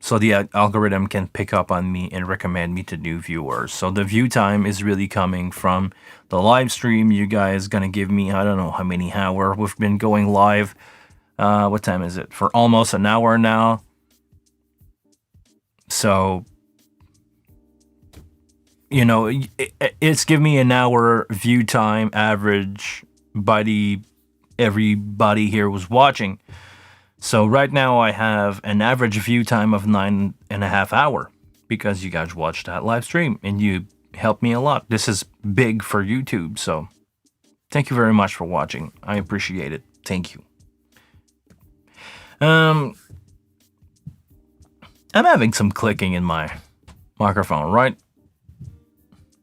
so the algorithm can pick up on me and recommend me to new viewers. So the view time is really coming from the live stream. You guys gonna give me, I don't know how many hours we've been going live. What time is it? For almost an hour now. So, it's give me an hour view time average by everybody here was watching. So right now I have an average view time of 9.5 hours because you guys watched that live stream and you helped me a lot. This is big for YouTube, so thank you very much for watching. I appreciate it. Thank you. I'm having some clicking in my microphone, right?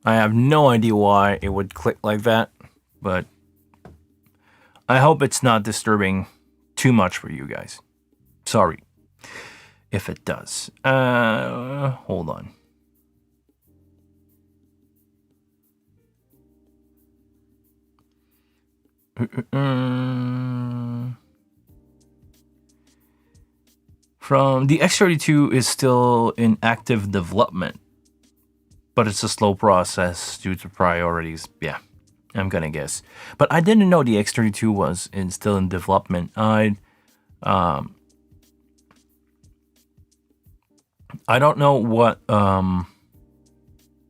I have no idea why it would click like that, but I hope it's not disturbing too much for you guys. Sorry if it does. Hold on. From the X32 is still in active development, but it's a slow process due to priorities. Yeah, I'm gonna guess. But I didn't know the X32 was still in development. I don't know what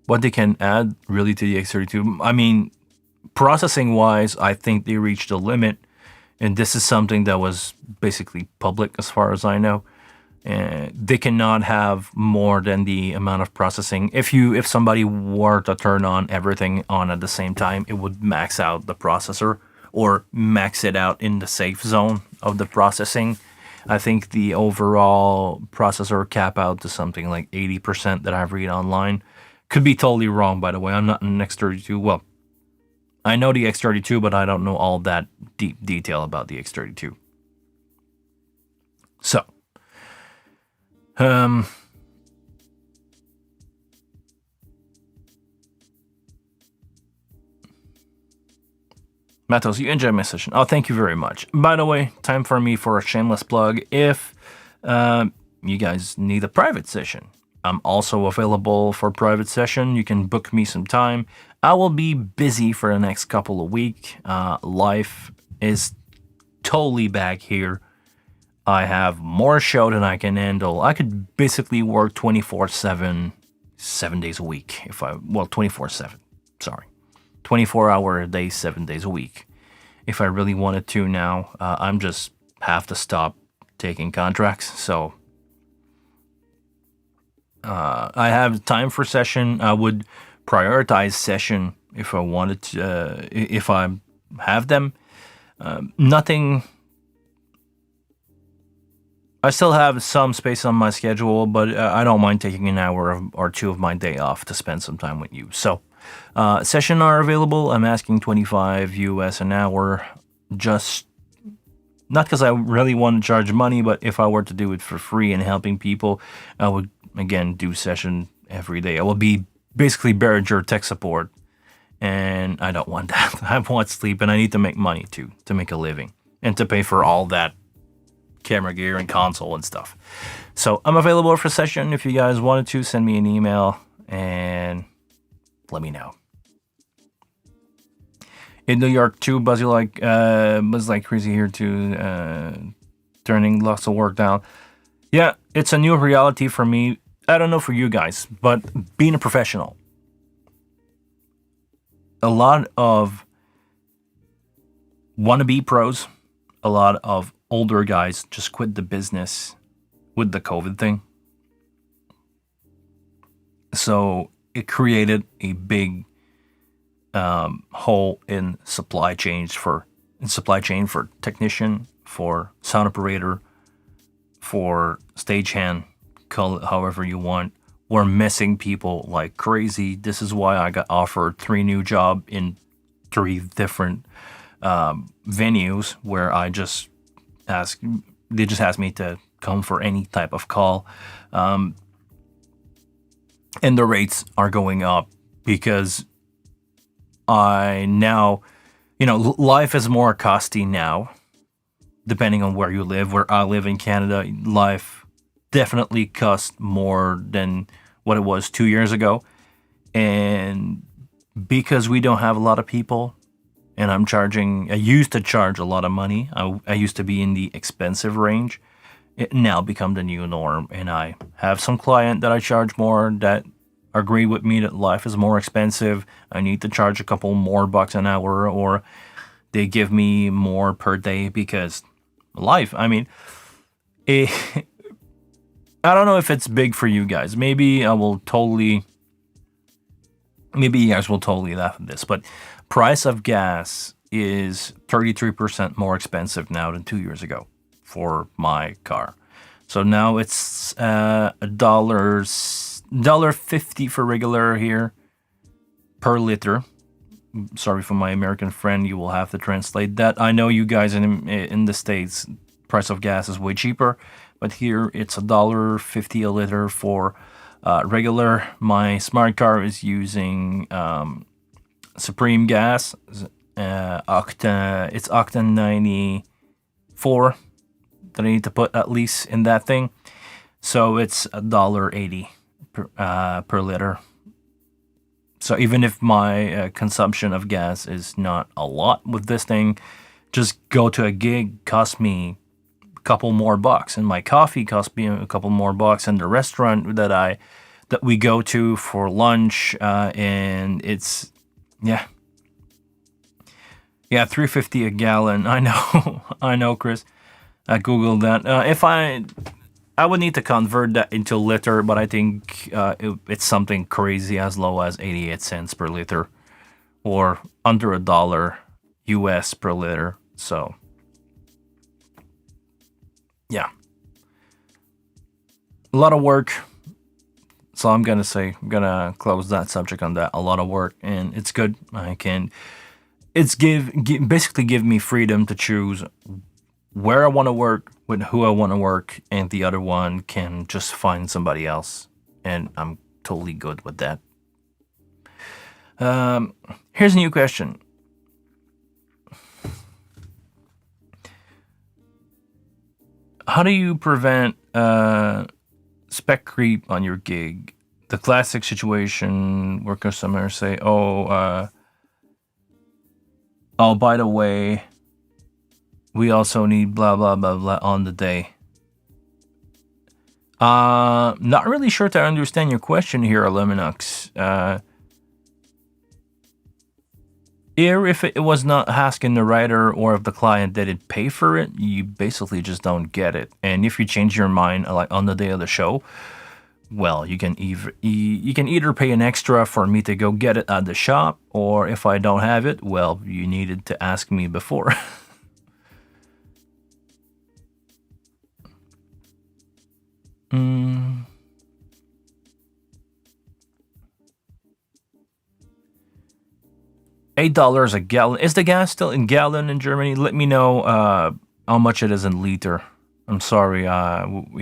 what they can add really to the X32. I mean, processing wise, I think they reached a limit, and this is something that was basically public as far as I know. They cannot have more than the amount of processing. If somebody were to turn on everything on at the same time, it would max out the processor or max it out in the safe zone of the processing. I think the overall processor cap out to something like 80% that I've read online. Could be totally wrong, by the way. I'm not an X32. Well, I know the X32, but I don't know all that deep detail about the X32. So, Matos, you enjoyed my session. Oh, thank you very much. By the way, time for me for a shameless plug. If you guys need a private session, I'm also available for private session. You can book me some time. I will be busy for the next couple of weeks. Life is totally back here. I have more show than I can handle. I could basically work 24/7, 7 days a week. 24/7. Sorry. 24-hour a day, 7 days a week. If I really wanted to now, I'm just have to stop taking contracts. So I have time for session. I would prioritize session if I wanted to, if I have them. Nothing. I still have some space on my schedule, but I don't mind taking an hour or two of my day off to spend some time with you. So, session are available. I'm asking $25 US an hour. Just not because I really want to charge money, but if I were to do it for free and helping people, I would again do session every day. I will be basically Behringer tech support, and I don't want that. I want sleep, and I need to make money too, to make a living, and to pay for all that camera gear and console and stuff. So I'm available for session. If you guys wanted to, send me an email and let me know. In New York too, Buzzy was like crazy here too, turning lots of work down. Yeah, it's a new reality for me. I don't know for you guys, but being a professional, a lot of wannabe pros, a lot of older guys just quit the business with the COVID thing. So it created a big hole in supply chain for technician, for sound operator, for stagehand, call it however you want. We're missing people like crazy. This is why I got offered 3 new jobs in 3 different venues where they just asked me to come for any type of call. And the rates are going up because I now, life is more costly now, depending on where you live. Where I live in Canada, life definitely costs more than what it was 2 years ago. And because we don't have a lot of people, and I used to charge a lot of money. I used to be in the expensive range. It now become the new norm. And I have some client that I charge more that agree with me that life is more expensive. I need to charge a couple more bucks an hour, or they give me more per day because life, I mean, I don't know if it's big for you guys. Maybe you guys will totally laugh at this, but price of gas is 33% more expensive now than 2 years ago for my car. So now it's $1.50 for regular here per liter. Sorry for my American friend, you will have to translate that. I know you guys in the States, price of gas is way cheaper, but here it's $1.50 a liter for regular. My smart car is using Supreme gas. It's octane 94 that I need to put at least in that thing. So it's $1.80 per liter. So even if my consumption of gas is not a lot with this thing, just go to a gig cost me a couple more bucks, and my coffee cost me a couple more bucks, and the restaurant that that we go to for lunch, and it's yeah, yeah, 350 a gallon. I know, I know, Chris. I googled that. If I would need to convert that into liter, but I think it's something crazy as low as 88 cents per liter, or under $1 US per liter. So yeah, a lot of work. So I'm gonna close that subject on that. A lot of work, and it's good. It's basically give me freedom to choose where I want to work, with who I want to work, and the other one can just find somebody else, and I'm totally good with that. Here's a new question. How do you prevent spec creep on your gig? The classic situation where customers say, "Oh, by the way, we also need blah blah blah blah on the day." Not really sure to understand your question here, Luminux. If it was not asking the writer, or if the client didn't pay for it, you basically just don't get it. And if you change your mind like on the day of the show, well, you can either pay an extra for me to go get it at the shop, or if I don't have it, well, you needed to ask me before. $8 a gallon. Is the gas still in gallon in Germany? Let me know how much it is in liter. I'm sorry.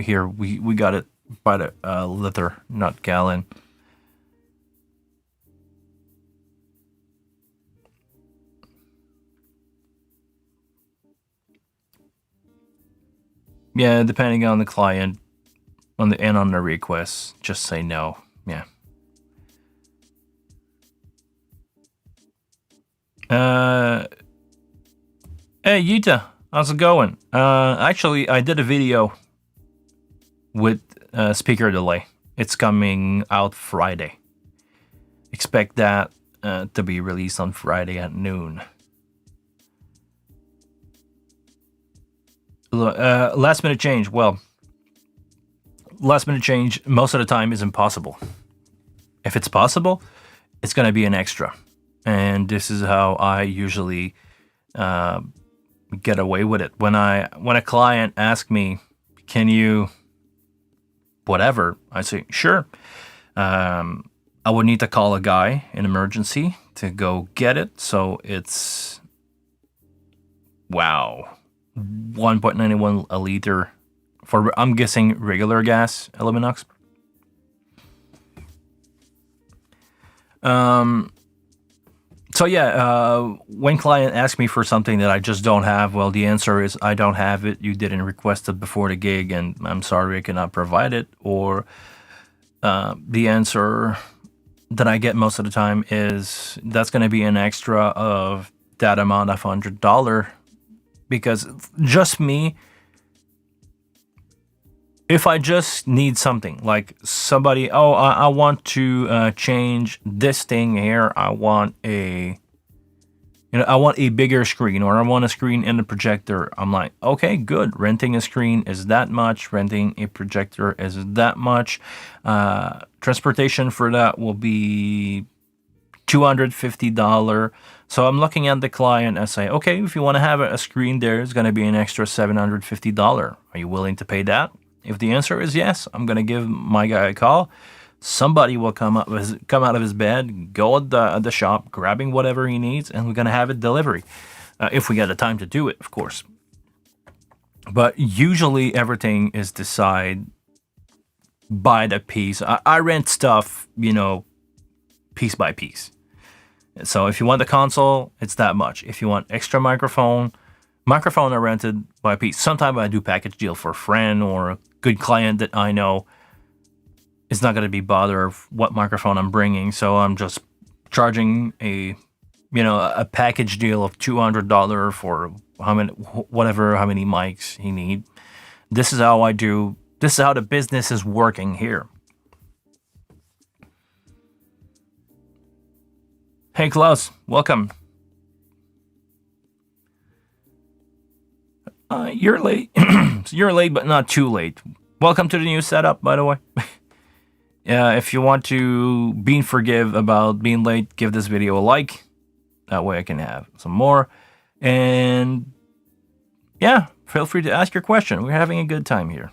Here we got it by the liter, not gallon. Yeah, depending on the client, on the request, just say no. Yeah. Hey Yuta, how's it going? Actually, I did a video with speaker delay. It's coming out Friday. Expect that to be released on Friday at noon. Last minute change. Well, last minute change most of the time is impossible. If it's possible, it's going to be an extra. And this is how I usually get away with it. When a client asks me, "Can you whatever?" I say, "Sure." I would need to call a guy in emergency to go get it. So it's 1.91 a liter for, I'm guessing, regular gas, Luminox. So yeah, when client asks me for something that I just don't have, well, the answer is I don't have it. You didn't request it before the gig, and I'm sorry I cannot provide it. Or the answer that I get most of the time is that's going to be an extra of that amount of $100, because just me, if I just need something like somebody, I want to change this thing here. I want a bigger screen, or I want a screen and a projector. I'm like, okay, good. Renting a screen is that much. Renting a projector is that much. Transportation for that will be $250. So I'm looking at the client and say, okay, if you want to have a screen there, it's going to be an extra $750. Are you willing to pay that? If the answer is yes, I'm going to give my guy a call. Somebody will come out of his bed, go at the shop, grabbing whatever he needs, and we're going to have it delivery. If we get the time to do it, of course. But usually everything is decided by the piece. I rent stuff, piece by piece. So if you want the console, it's that much. If you want extra microphone are rented by piece. Sometimes I do package deal for a friend or a good client that I know is not going to be bothered of what microphone I'm bringing. So I'm just charging a package deal of $200 for how many mics he need. This is how I do. This is how the business is working here. Hey, Klaus, welcome. You're late. You're late, but not too late. Welcome to the new setup, by the way. If you want to forgive about being late, give this video a like. That way I can have some more. And yeah, feel free to ask your question. We're having a good time here.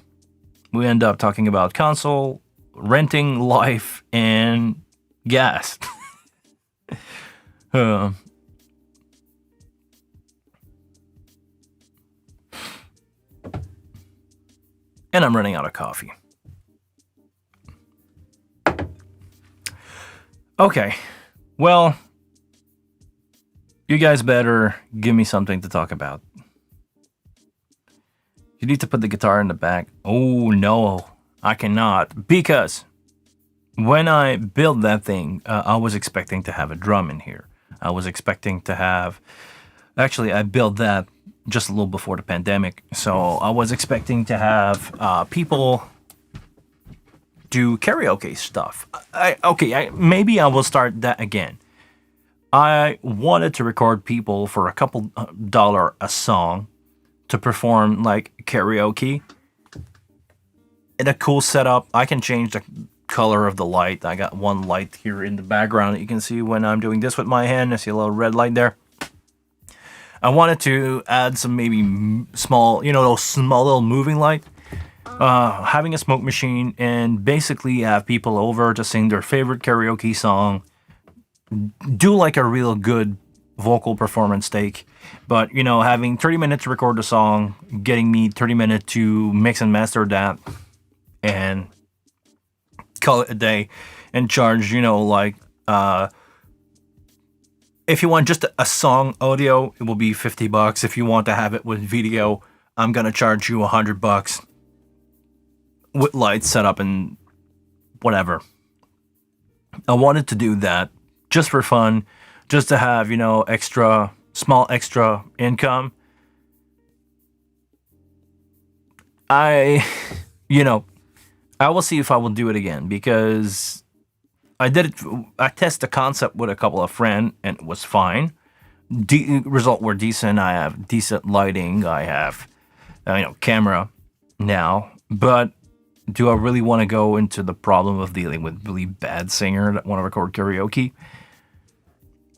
We end up talking about console, renting, life, and gas. And I'm running out of coffee. Okay, well, you guys better give me something to talk about. You need to put the guitar in the back. Oh, no, I cannot. Because when I built that thing, I was expecting to have a drum in here. I was expecting to have... Actually, I built that just a little before the pandemic. So I was expecting to have people do karaoke stuff. Maybe I will start that again. I wanted to record people for a couple $1 a song to perform like karaoke in a cool setup. I can change the color of the light. I got one light here in the background that you can see when I'm doing this with my hand. I see a little red light there. I wanted to add some maybe small, those small little moving light. Having a smoke machine and basically have people over to sing their favorite karaoke song. Do like a real good vocal performance take. But, having 30 minutes to record the song, getting me 30 minutes to mix and master that, and call it a day, and charge, if you want just a song audio, it will be $50. If you want to have it with video, I'm gonna charge you $100 with lights set up and whatever. I wanted to do that just for fun, just to have, small extra income. I will see if I will do it again, because I tested the concept with a couple of friends and it was fine. Result were decent. I have decent lighting. I have, camera now. But do I really want to go into the problem of dealing with really bad singer that want to record karaoke?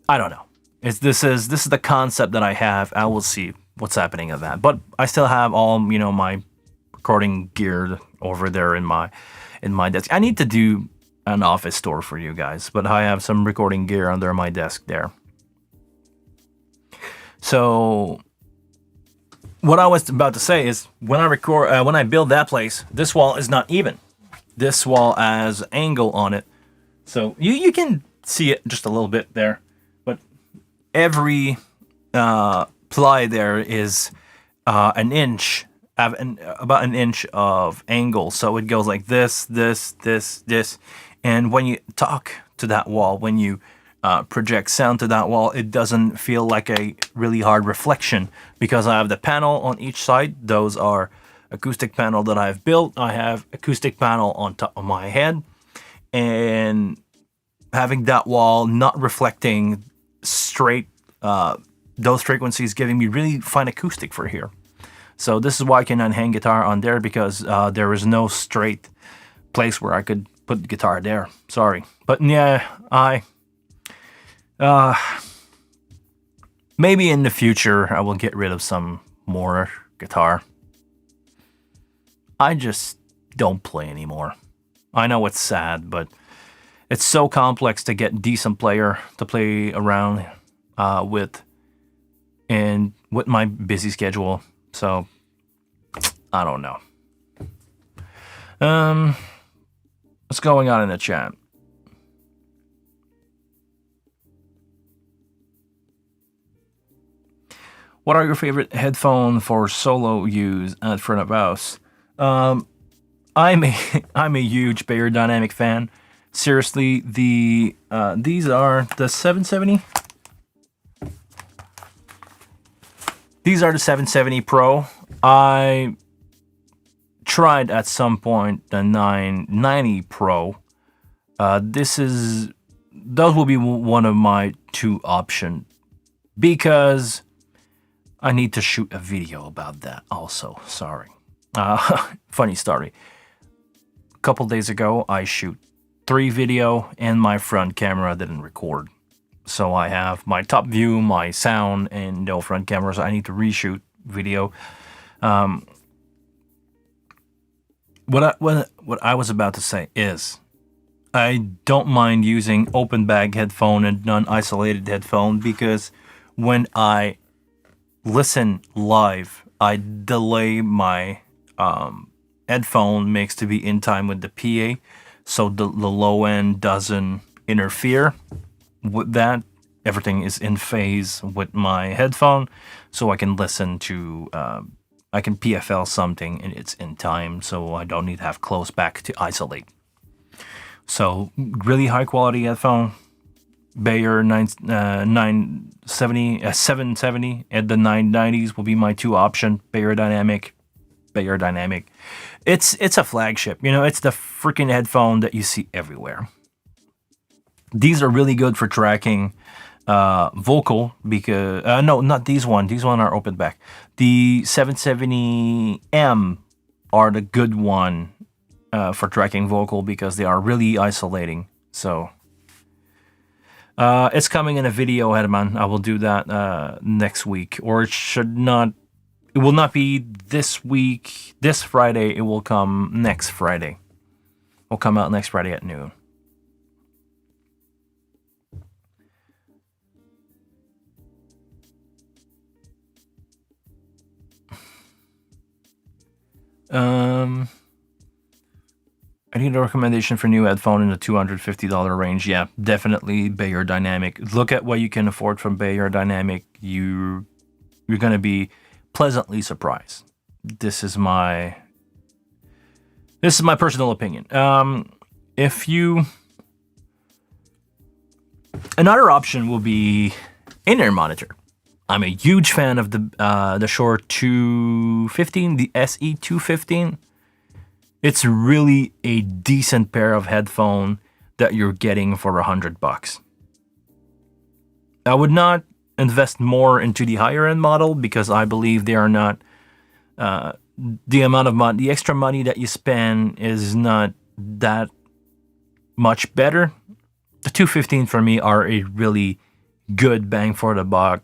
I don't know. This is the concept that I have. I will see what's happening of that. But I still have all my recording gear over there in my desk. I need to do an office tour for you guys, but I have some recording gear under my desk there. So what I was about to say is when I build that place, this wall is not even. This wall has angle on it. So you can see it just a little bit there, but every ply there is an inch, about an inch of angle. So it goes like this. And when you talk to that wall, when you project sound to that wall, it doesn't feel like a really hard reflection, because I have the panel on each side. Those are acoustic panel that I've built. I have acoustic panel on top of my head, and having that wall not reflecting straight those frequencies, giving me really fine acoustic for here. So this is why I cannot hang guitar on there, because there is no straight place where I could put the guitar there. Sorry. But yeah, maybe in the future I will get rid of some more guitar. I just don't play anymore. I know it's sad, but it's so complex to get decent player to play around with, and with my busy schedule. So I don't know. What's going on in the chat? What are your favorite headphone for solo use at front of house? I'm a huge Bayer Dynamic fan. Seriously, these are the 770. These are the 770 Pro. I tried at some point the 990 Pro. This is those will be one of my two options because I need to shoot a video about that also. Sorry. Funny story. A couple days ago, I shoot 3 video and my front camera didn't record. So I have my top view, my sound, and no front camera. So I need to reshoot video. What I was about to say is, I don't mind using open bag headphone and non-isolated headphone because when I listen live, I delay my headphone mix to be in time with the PA, so the low end doesn't interfere with that. Everything is in phase with my headphone, so I can listen to, I can PFL something and it's in time, so I don't need to have close back to isolate. So really high quality headphone, Bayer 770 and the 990s will be my two option. Bayer Dynamic. It's a flagship. You know, it's the freaking headphone that you see everywhere. These are really good for tracking vocal because no, not these one. These one are open back. The 770M are the good one for tracking vocal because they are really isolating. So it's coming in a video, Headman. I will do that next week, or it will not be this week, this Friday. It will come next Friday. It will come out next Friday at noon. I need a recommendation for new headphone in the $250 range. Yeah, definitely Bayer Dynamic. Look at what you can afford from Bayer Dynamic. You're going to be pleasantly surprised. This is my personal opinion. Another option will be in-ear monitor. I'm a huge fan of the Shure 215, the SE 215. It's really a decent pair of headphone that you're getting for $100. I would not invest more into the higher end model because I believe they are not the amount of money, the extra money that you spend is not that much better. The 215 for me are a really good bang for the buck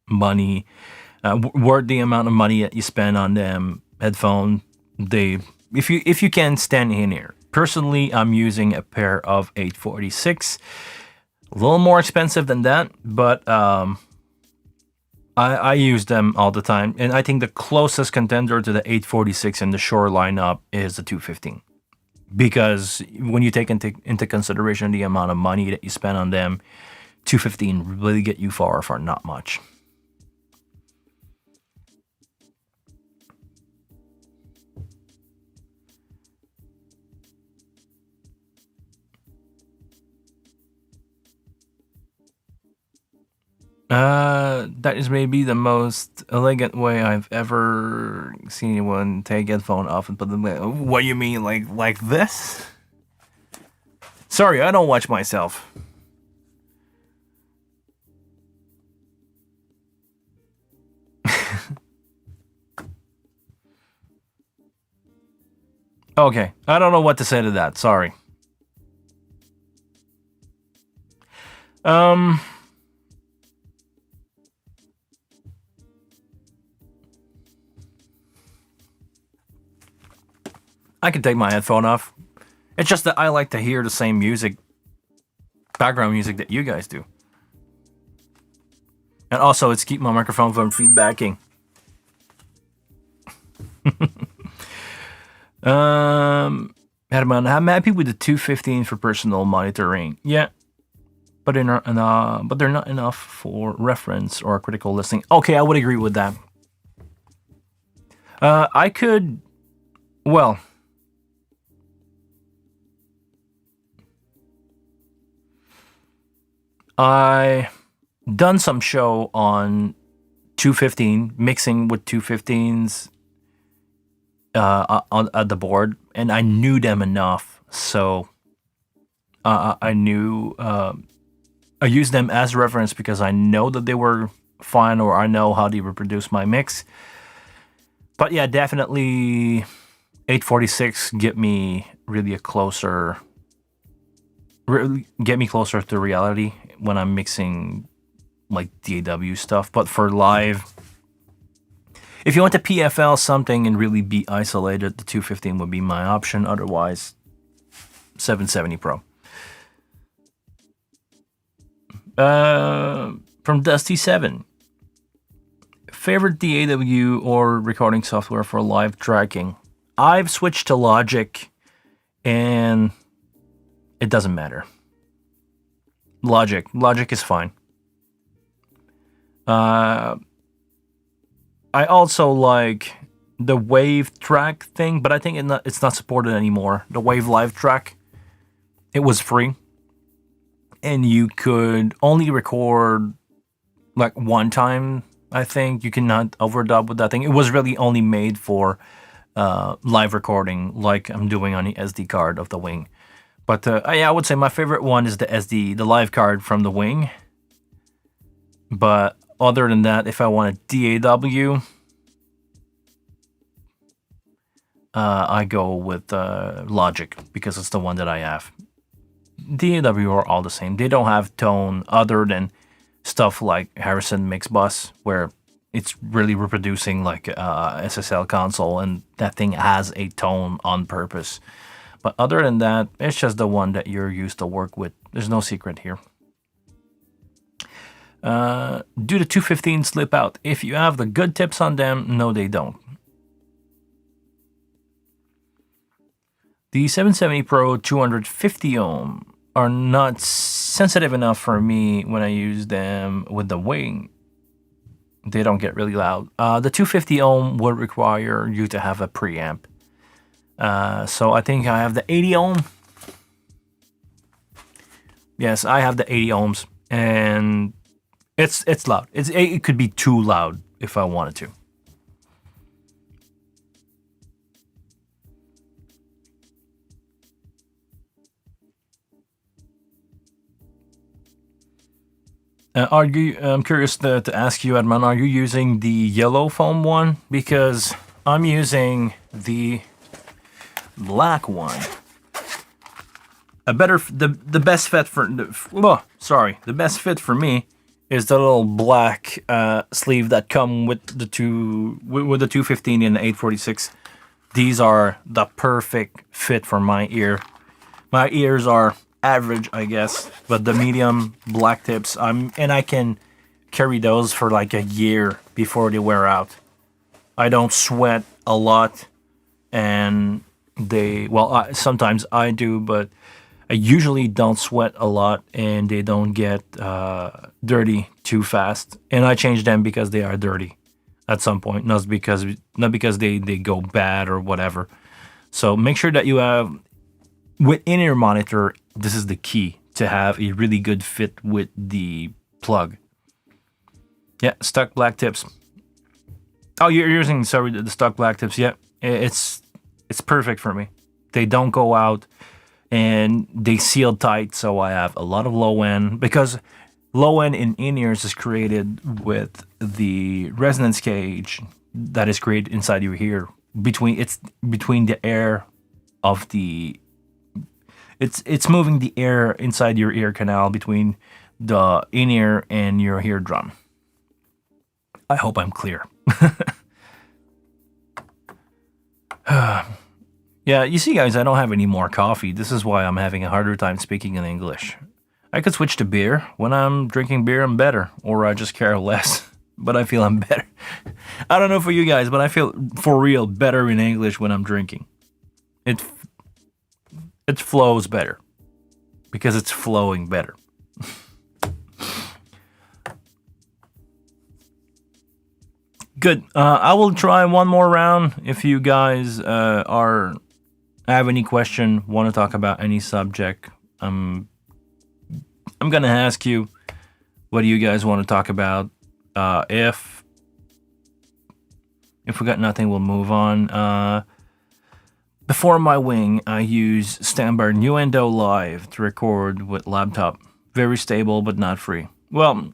money, worth the amount of money that you spend on them. Headphone, if you can stand in here. Personally, I'm using a pair of 846, a little more expensive than that, but I use them all the time, and I think the closest contender to the 846 in the Shure lineup is the 215, because when you take into consideration the amount of money that you spend on them, 215 really get you far for not much. That is maybe the most elegant way I've ever seen anyone take headphone off and put them in. What do you mean, like this? Sorry, I don't watch myself. Okay, I don't know what to say to that. Sorry. I can take my headphone off. It's just that I like to hear the same music, background music that you guys do. And also, it's keep my microphone from feedbacking. I'm happy with the 215 for personal monitoring. Yeah, but they're not enough for reference or critical listening. Okay, I would agree with that. I done some show on 215, mixing with 215s at the board, and I knew them enough, so I knew I used them as reference because I know that they were fine, or I know how they reproduce my mix. But yeah, definitely 846 get me really get me closer to reality when I'm mixing like DAW stuff. But for live, if you want to PFL something and really be isolated, the 215 would be my option. Otherwise, 770 Pro. From Dusty7. Favorite DAW or recording software for live tracking? I've switched to Logic, and it doesn't matter. Logic is fine. I also like the Wave track thing, but I think it's not supported anymore. The Wave Live track, it was free, and you could only record like one time. I think you cannot overdub with that thing. It was really only made for live recording, like I'm doing on the SD card of the Wing. But yeah, I would say my favorite one is the live card from the Wing. But other than that, if I want a DAW, I go with Logic because it's the one that I have. DAW are all the same. They don't have tone other than stuff like Harrison Mix Bus, where it's really reproducing like SSL console, and that thing has a tone on purpose. But other than that, it's just the one that you're used to work with. There's no secret here. Do the 215 slip out? If you have the good tips on them, no, they don't. The 770 Pro 250 ohm are not sensitive enough for me when I use them with the Wing. They don't get really loud. The 250 ohm would require you to have a preamp. So I think I have the 80 ohm. Yes, I have the 80 ohms, and it's loud. It could be too loud if I wanted to. I'm curious to ask you, Edmund, are you using the yellow foam one? Because I'm using the black one. The best fit for the best fit for me is the little black sleeve that come with the 215 and the 846. These are the perfect fit for my ear. My ears are average, I guess, but the medium black tips, I can carry those for like a year before they wear out. I don't sweat a lot, and sometimes I do, but I usually don't sweat a lot, and they don't get dirty too fast. And I change them because they are dirty at some point, not because they go bad or whatever. So make sure that you have within your monitor. This is the key to have a really good fit with the plug. Yeah, stock black tips. Oh, you're using the stock black tips. Yeah, it's perfect for me. They don't go out, and they seal tight, so I have a lot of low end, because low end in in-ears is created with the resonance cage that is created inside your ear. Between the air of the it's moving the air inside your ear canal between the in-ear and your eardrum. I hope I'm clear. Yeah, you see, guys, I don't have any more coffee. This is why I'm having a harder time speaking in English. I could switch to beer. When I'm drinking beer, I'm better. Or I just care less. But I feel I'm better. I don't know for you guys, but I feel for real better in English when I'm drinking. It flows better. Because it's flowing better. Good. I will try one more round. If you guys have any question, want to talk about any subject, I'm gonna ask you, what do you guys want to talk about? If we got nothing, we'll move on. For my wing, I use standby Nuendo Live to record with laptop. Very stable, but not free. Well,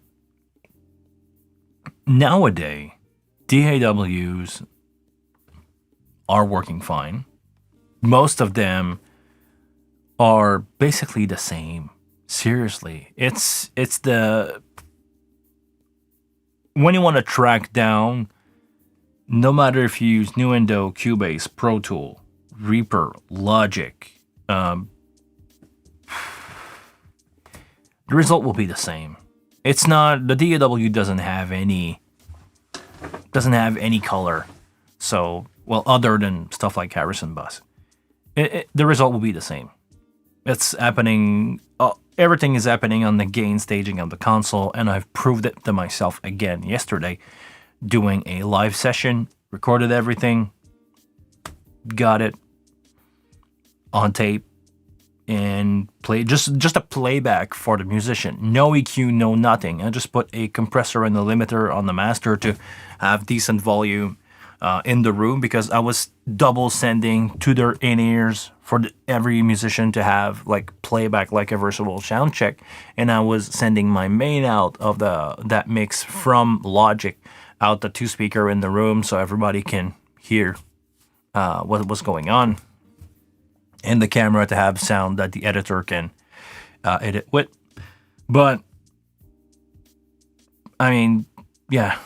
nowadays, DAWs are working fine. Most of them are basically the same. Seriously, it's the when you want to track down, no matter if you use Nuendo, Cubase, Pro Tool, Reaper, Logic, the result will be the same. It's not the DAW doesn't have any color, so well other than stuff like Harrison Bus, the result will be the same. It's happening. Everything is happening on the gain staging of the console, and I've proved it to myself again yesterday, doing a live session, recorded everything, got it on tape, and played just a playback for the musician. No EQ, no nothing. I just put a compressor and a limiter on the master to have decent volume in the room, because I was double sending to their in-ears for every musician to have like playback, like a versatile sound check, and I was sending my main out of that mix from Logic out the 2-speaker in the room, so everybody can hear what was going on, and the camera to have sound that the editor can edit with. But I mean, yeah,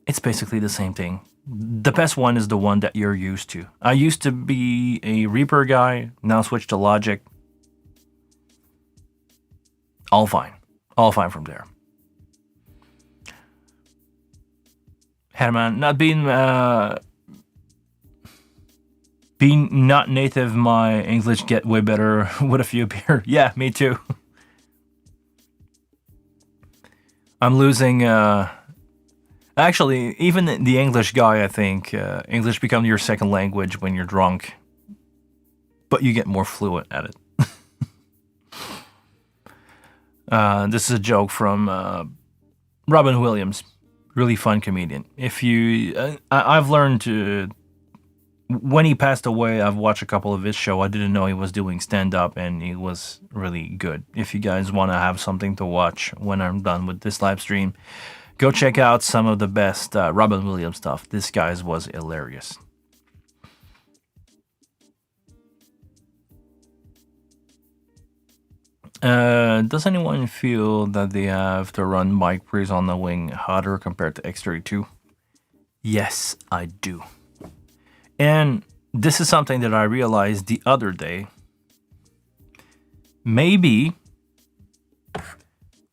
it's basically the same thing. The best one is the one that you're used to. I used to be a Reaper guy, now switched to Logic. All fine from there. Herman, not being not native, my English get way better with a few beer. Yeah, me too. I'm losing. Actually, even the English guy, I think English becomes your second language when you're drunk, but you get more fluent at it. This is a joke from Robin Williams, really fun comedian. If you, I've learned to. When he passed away, I've watched a couple of his show. I didn't know he was doing stand-up, and he was really good. If you guys want to have something to watch when I'm done with this live stream, go check out some of the best Robin Williams stuff. This guy's was hilarious. Does anyone feel that they have to run mic pre's on the wing hotter compared to X32? Yes, I do. And this is something that I realized the other day. Maybe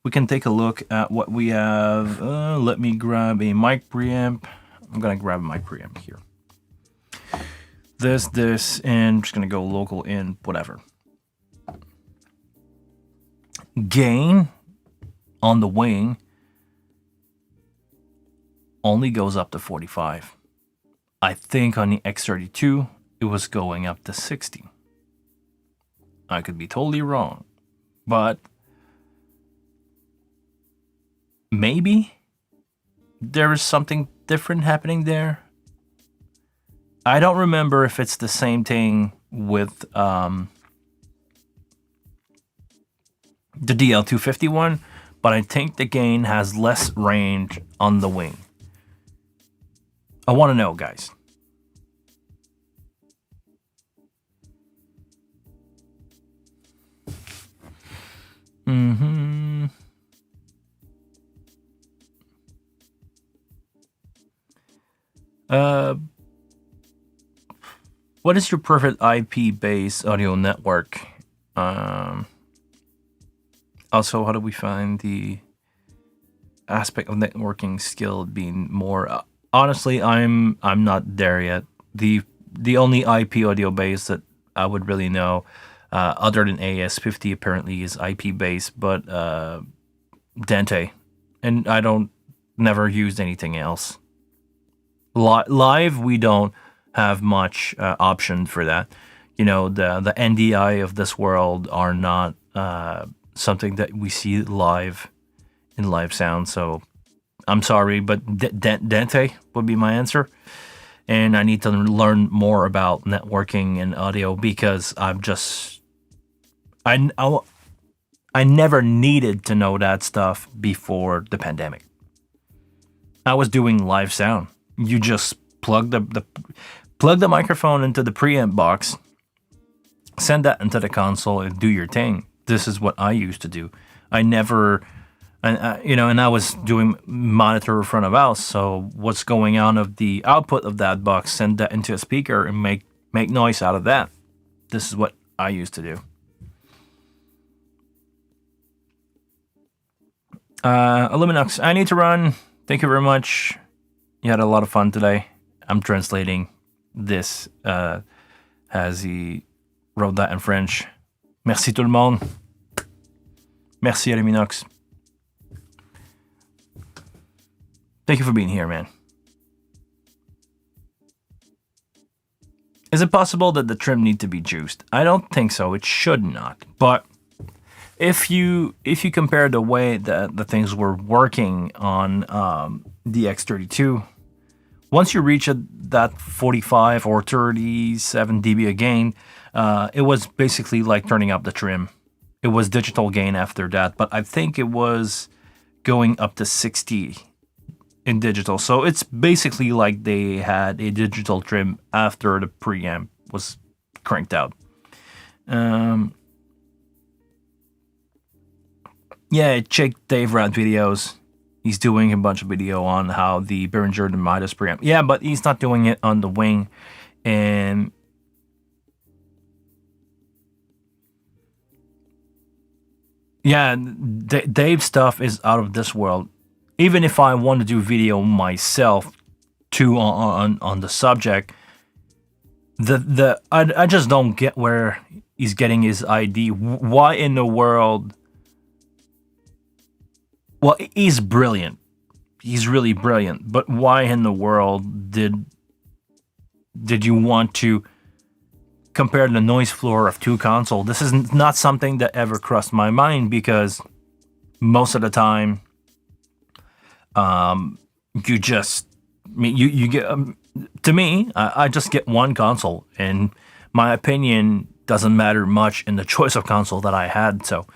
we can take a look at what we have. Let me grab a mic preamp. I'm going to grab a mic preamp here. This, and I'm just going to go local in, whatever. Gain on the wing only goes up to 45. I think on the X32, it was going up to 60. I could be totally wrong, but maybe there is something different happening there. I don't remember if it's the same thing with the DL251, but I think the gain has less range on the wing. I want to know, guys. What is your perfect IP-based audio network? Also, how do we find the aspect of networking skill being more? Honestly, I'm not there yet. The only IP audio base that I would really know, other than AS50, apparently is IP based, but Dante, and I don't never used anything else. Live, we don't have much option for that. You know, the NDI of this world are not something that we see live in live sound. So I'm sorry, but Dante would be my answer. and I need to learn more about networking and audio because I never needed to know that stuff before the pandemic. I was doing live sound. You just plug the microphone into the preamp box, send that into the console, and do your thing. This is what I used to do. I never, and I was doing monitor front of house. So what's going on of the output of that box, send that into a speaker and make noise out of that. This is what I used to do. Illuminox, I need to run. Thank you very much. You had a lot of fun today. I'm translating this as he wrote that in French. Merci tout le monde. Merci Illuminox. Thank you for being here, man. Is it possible that the trim need to be juiced? I don't think so. It should not. But if you compare the way that the things were working on the X32, once you reach that 45 or 37 dB of gain, it was basically like turning up the trim. It was digital gain after that, but I think it was going up to 60 in digital. So it's basically like they had a digital trim after the preamp was cranked out. Yeah, check Dave Rad videos. He's doing a bunch of video on how the Behringer and Midas preamp. Yeah, but he's not doing it on the wing. And yeah, Dave's stuff is out of this world. Even if I want to do video myself too on the subject, I just don't get where he's getting his ID. Why in the world? Well, he's brilliant. He's really brilliant. But why in the world did you want to compare the noise floor of two consoles? This is not something that ever crossed my mind because most of the time, you just you get to me. I just get one console, and my opinion doesn't matter much in the choice of console that I had. So,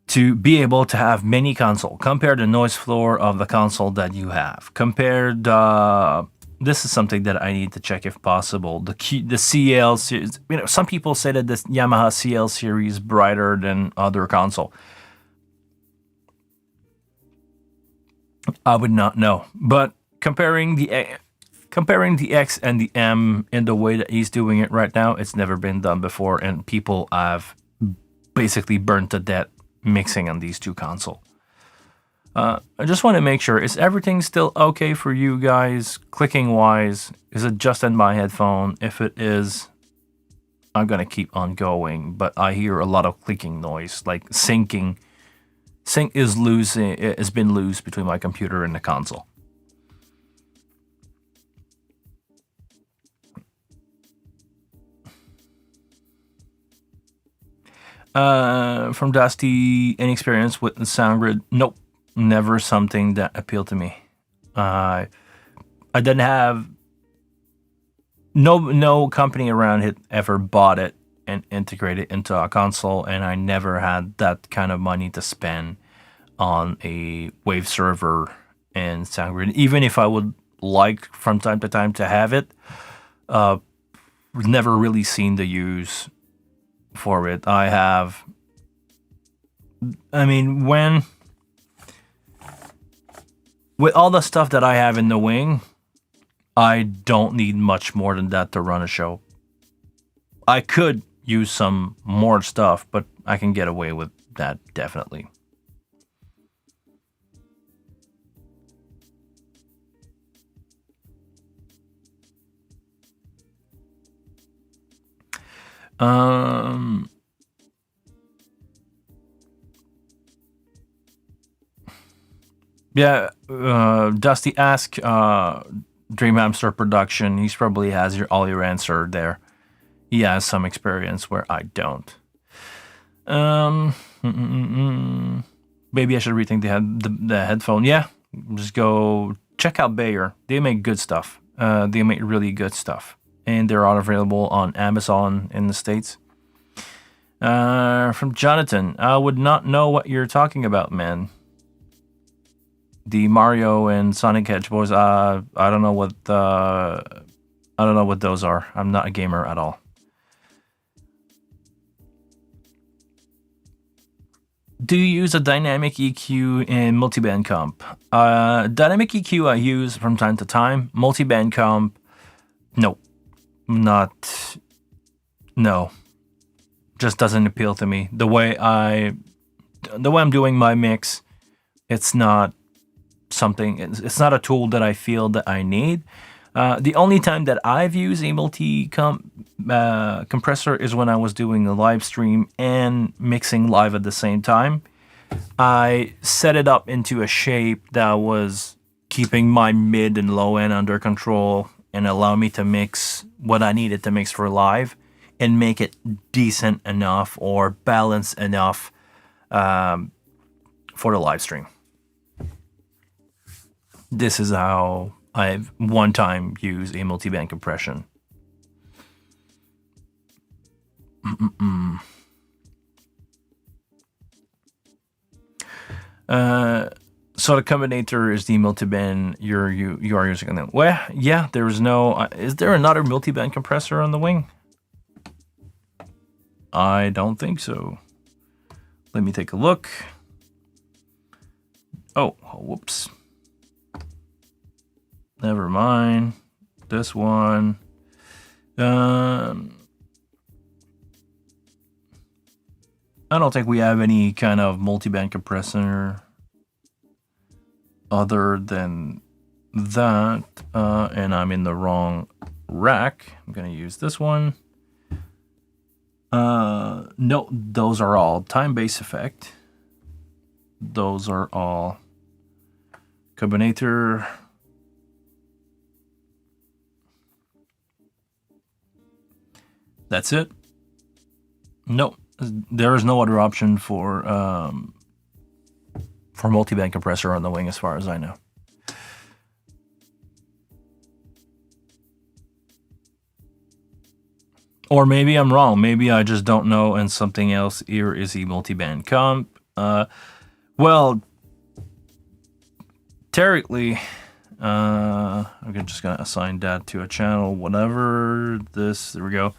to be able to have many console, compare the noise floor of the console that you have. This is something that I need to check if possible. The CL series, some people say that this Yamaha CL series is brighter than other console. I would not know, but comparing the X and the M in the way that he's doing it right now, it's never been done before, and people have basically burned to death mixing on these two consoles. I just want to make sure, is everything still okay for you guys, clicking wise? Is it just in my headphone? If it is, I'm gonna keep on going, but I hear a lot of clicking noise, like syncing. Sync is losing. It's been loose between my computer and the console. From Dusty, any experience with the sound grid? Nope, never something that appealed to me. I didn't have no company around it ever bought it and integrate it into a console, and I never had that kind of money to spend on a wave server and sound grid. Even if I would like from time to time to have it, never really seen the use for it. With all the stuff that I have in the wing, I don't need much more than that to run a show. I could use some more stuff, but I can get away with that definitely. Dusty, ask Dreamhamster Production. He probably has all your answer there. He has some experience where I don't. Maybe I should rethink the headphone. Yeah, just go check out Bayer. They make good stuff. They make really good stuff, and they're all available on Amazon in the States. From Jonathan, I would not know what you're talking about, man. The Mario and Sonic Hedgehogs. I don't know what those are. I'm not a gamer at all. Do you use a dynamic EQ in multiband comp? Dynamic EQ I use from time to time. Multiband comp, no, no. Just doesn't appeal to me. The way I'm doing my mix, it's not something. It's not a tool that I feel that I need. The only time that I've used a compressor is when I was doing a live stream and mixing live at the same time. I set it up into a shape that was keeping my mid and low end under control and allow me to mix what I needed to mix for live and make it decent enough or balanced enough for the live stream. This is how I've one time used a multiband compression. So the combinator is the multiband you are using on them. Well, yeah, there's no. Is there another multiband compressor on the wing? I don't think so. Let me take a look. Oh, whoops. Never mind. This one. I don't think we have any kind of multiband compressor other than that. And I'm in the wrong rack. I'm going to use this one. No, those are all time-based effect. Those are all combinator. That's it. No, there is no other option for multiband compressor on the wing, as far as I know. Or maybe I'm wrong. Maybe I just don't know, and something else here is a multiband comp. Well, theoretically, I'm just gonna assign that to a channel. Whatever this, there we go.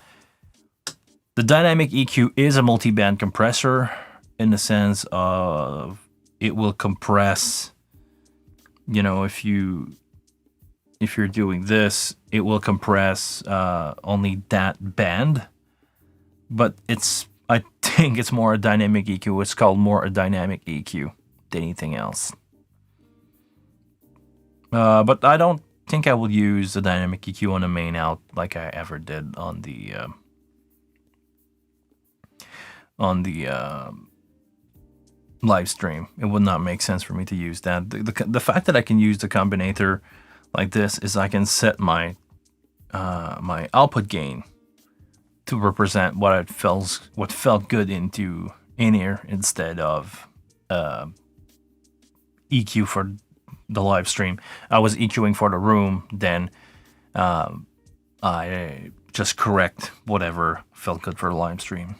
The dynamic EQ is a multiband compressor in the sense of it will compress. You know, if you're doing this, it will compress only that band. But I think it's more a dynamic EQ. It's called more a dynamic EQ than anything else. But I don't think I will use the dynamic EQ on the main out like I ever did on the live stream. It would not make sense for me to use that. The fact that I can use the combinator like this is I can set my my output gain to represent what felt good into in-ear instead of EQ for the live stream. I was EQing for the room, then I just correct whatever felt good for the live stream.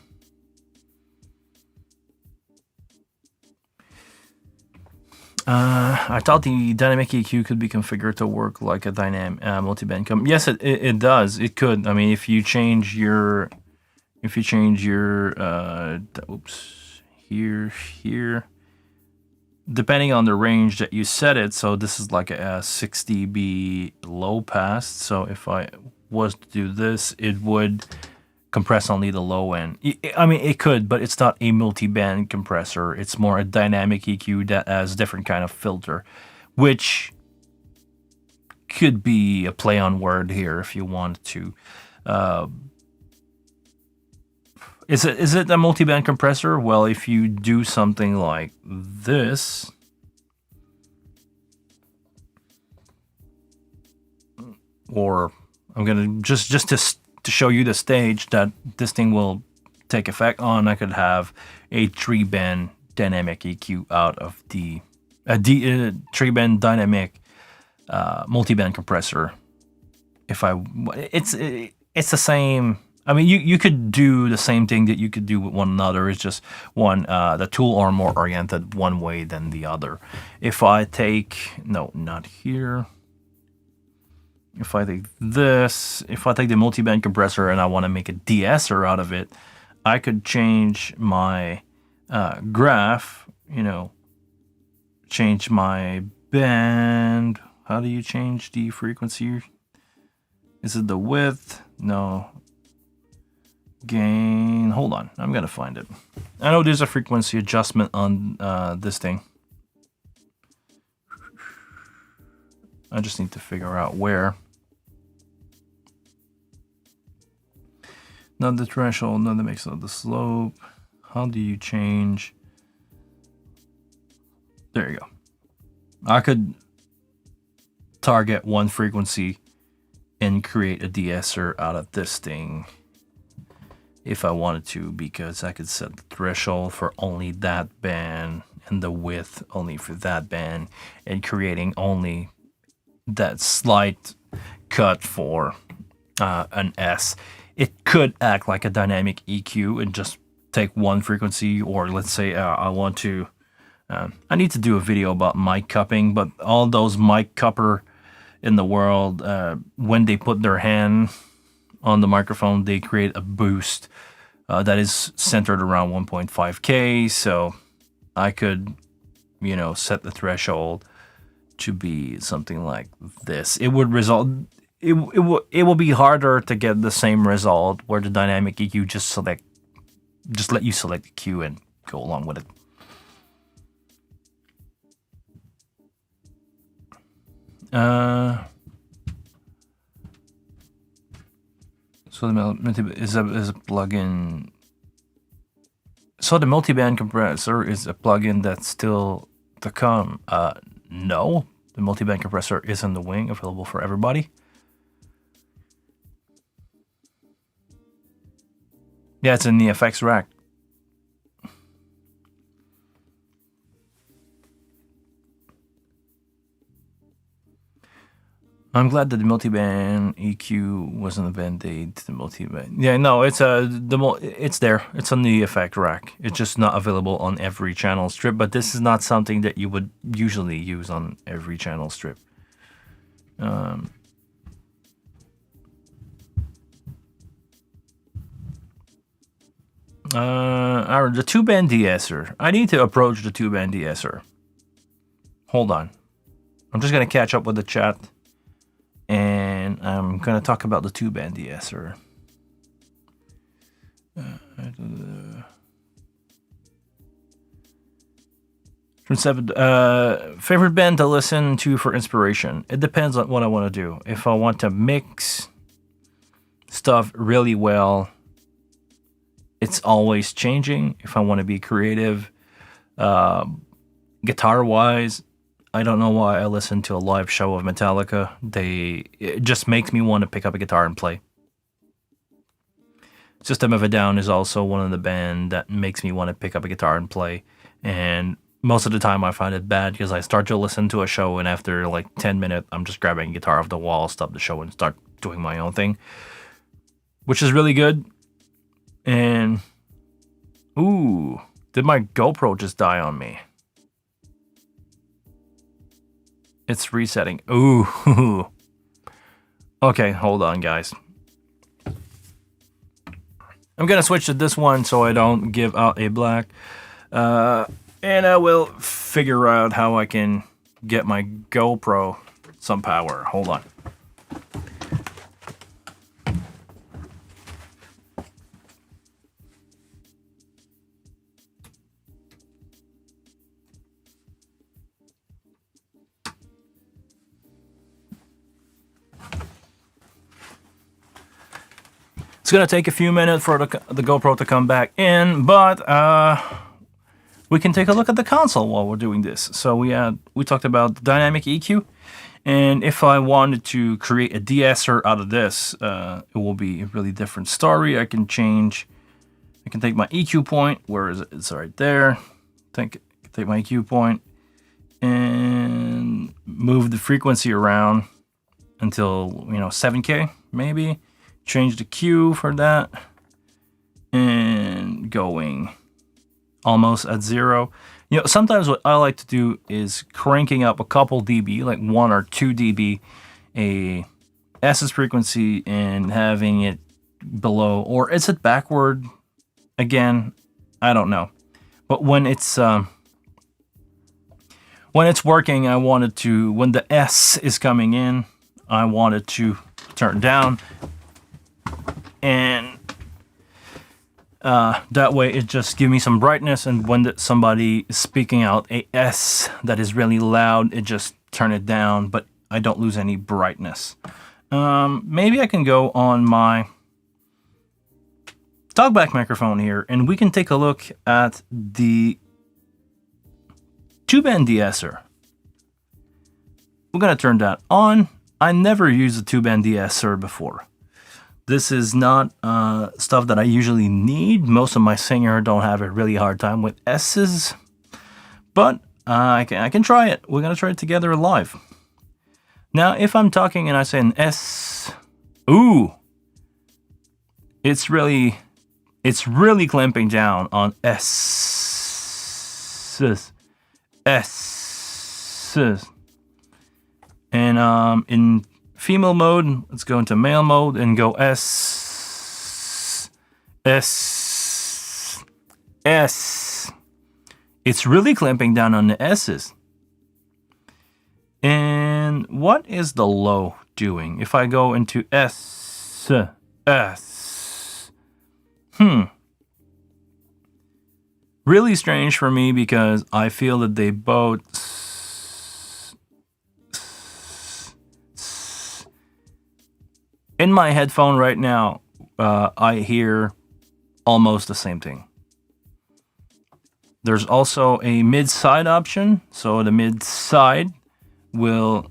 I thought the dynamic EQ could be configured to work like a dynamic multiband comp. Yes, it does. It could. I mean, if you change your here, depending on the range that you set it. So this is like a 6 dB low pass. So if I was to do this, it would compress only the low end. I mean, it could, but it's not a multi-band compressor. It's more a dynamic EQ that has a different kind of filter, which could be a play on word here if you wanted to. Is it a multi-band compressor? Well, if you do something like this, or I'm gonna just to show you the stage that this thing will take effect on, I could have a 3-band dynamic EQ out of the 3-band dynamic multi-band compressor if I, it's the same. I mean, you could do the same thing that you could do with one another. It's just one, the tool are more oriented one way than the other. If I take, no, not here. If I take this, if I take the multi-band compressor and I want to make a de-esser out of it, I could change my graph, you know, change my band. How do you change the frequency? Is it the width? No. Gain. Hold on, I'm gonna find it. I know there's a frequency adjustment on this thing. I just need to figure out where. Not the threshold, not the mix of the slope. How do you change? There you go. I could target one frequency and create a de-esser out of this thing if I wanted to, because I could set the threshold for only that band and the width only for that band, and creating only that slight cut for an S. It could act like a dynamic EQ and just take one frequency, or let's say I want to, I need to do a video about mic cupping, but all those mic cupper in the world, when they put their hand on the microphone, they create a boost that is centered around 1.5K. So I could, you know, set the threshold to be something like this. It would result. It will be harder to get the same result where the dynamic EQ just let you select the Q and go along with it. So the is a plugin. So the multi-band compressor is a plugin that's still to come. No, the multi-band compressor is in the wing, available for everybody. Yeah, it's in the effects rack. I'm glad that the multi-band EQ wasn't a band-aid to the multi-band. Yeah, no, it's it's there. It's on the effect rack. It's just not available on every channel strip. But this is not something that you would usually use on every channel strip. The two-band de-esser. I need to approach the two-band de-esser. Hold on. I'm just gonna catch up with the chat. And I'm going to talk about the two-band de-esser. Favorite band to listen to for inspiration? It depends on what I want to do. If I want to mix stuff really well, it's always changing. If I want to be creative, guitar-wise, I don't know why I listen to a live show of Metallica. It just makes me want to pick up a guitar and play. System of a Down is also one of the band that makes me want to pick up a guitar and play. And most of the time I find it bad because I start to listen to a show and after like 10 minutes, I'm just grabbing a guitar off the wall, stop the show and start doing my own thing, which is really good. And, ooh, did my GoPro just die on me? It's resetting. Ooh. Okay, hold on, guys. I'm gonna switch to this one so I don't give out a black. And I will figure out how I can get my GoPro some power. Hold on. It's gonna take a few minutes for the GoPro to come back in, but we can take a look at the console while we're doing this. So we talked about dynamic EQ, and if I wanted to create a de-esser out of this, it will be a really different story. I can take my EQ point, where is it? It's right there. Take my EQ point and move the frequency around until 7K maybe. Change the Q for that, and going almost at 0. Sometimes what I like to do is cranking up a couple dB, like 1 or 2 dB, a S's frequency, and having it below, or is it backward again? I don't know. But when it's working, I wanted to, when the S is coming in, I wanted to turn down, and that way it just gives me some brightness, and when somebody is speaking out a S that is really loud, it just turn it down, but I don't lose any brightness. Maybe I can go on my talkback microphone here, and we can take a look at the two-band de-esser. We're going to turn that on. I never used a two-band de-esser before. This is not stuff that I usually need. Most of my singers don't have a really hard time with S's, but I can try it. We're going to try it together live. Now, if I'm talking and I say an S, ooh, it's really clamping down on S's. And in female mode, let's go into male mode and go S. It's really clamping down on the S's. And what is the low doing? If I go into S. Really strange for me, because I feel that they both in my headphone right now, I hear almost the same thing. There's also a mid-side option, so the mid-side will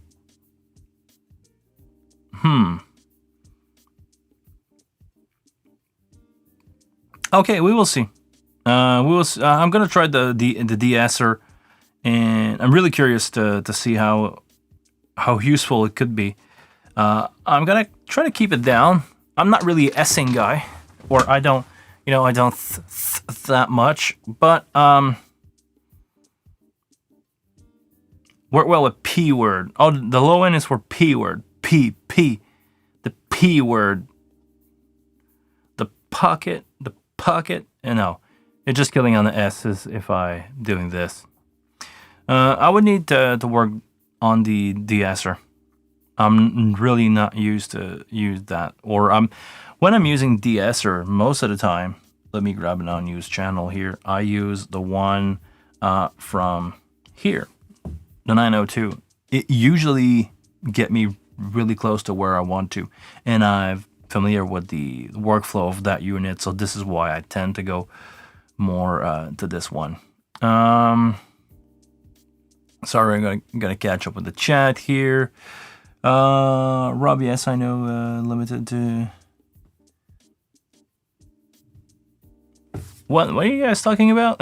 okay, we will see. I'm gonna try the de-esser, and I'm really curious to see how useful it could be. I'm gonna try to keep it down. I'm not really an S-ing guy, or I don't that much, but well, a P word. Oh, the low end is for P word. P, the P word. The pocket, and no, it's just killing on the S's if I doing this. I would need to work on the de-esser. I'm really not used to use that, or when I'm using de-esser most of the time. Let me grab an unused channel here. I use the one from here, the 902. It usually get me really close to where I want to, and I'm familiar with the workflow of that unit, so this is why I tend to go more to this one. Sorry, I'm gonna catch up with the chat here. Rob, yes, I know, limited to... What are you guys talking about?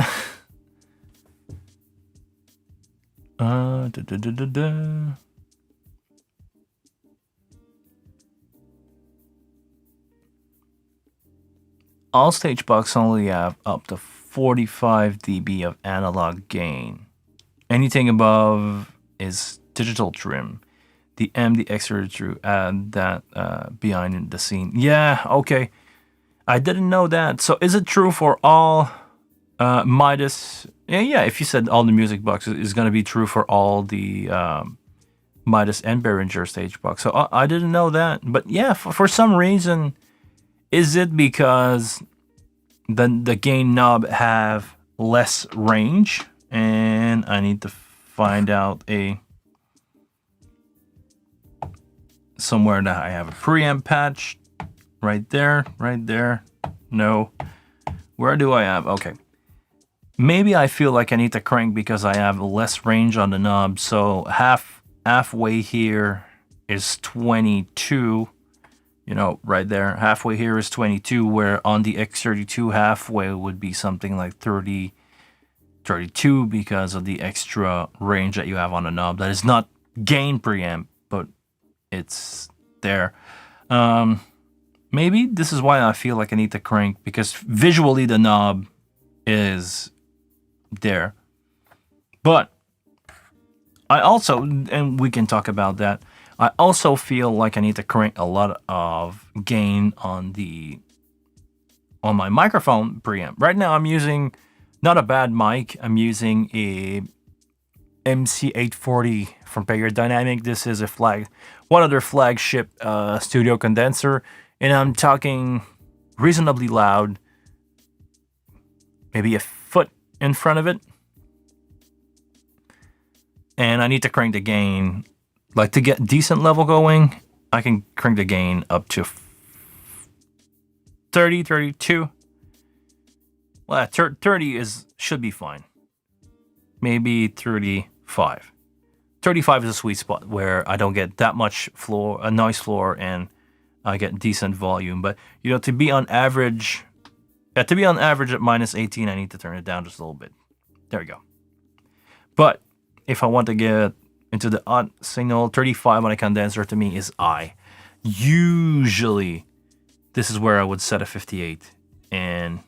All stage box only have up to 45 dB of analog gain. Anything above is digital trim. The MD extra to add that behind the scene. Yeah, okay. I didn't know that. So is it true for all Midas? Yeah, if you said all the music boxes, is going to be true for all the Midas and Behringer stage box. So I didn't know that. But yeah, for some reason, is it because the gain knob have less range? And I need to find out somewhere that I have a preamp patch. Right there. No. Where do I have? Okay. Maybe I feel like I need to crank because I have less range on the knob. So halfway here is 22. Right there. Halfway here is 22, where on the X32 halfway would be something like 30, 32, because of the extra range that you have on the knob. That is not gain preamp, but it's there. Maybe this is why I feel like I need to crank, because visually the knob is there. But I also, and we can talk about that, I also feel like I need to crank a lot of gain on my microphone preamp. Right now I'm using not a bad mic. I'm using a MC840 from Beyerdynamic. This is one of their flagship studio condenser, and I'm talking reasonably loud, maybe a foot in front of it. And I need to crank the gain, like to get decent level going. I can crank the gain up to 30, 32. Well, 30 should be fine. Maybe 35. 35 is a sweet spot where I don't get that much noise floor, and I get decent volume. But to be on average, at -18, I need to turn it down just a little bit. There we go. But if I want to get into the odd signal, 35 on a condenser to me is I. Usually, this is where I would set a 58, and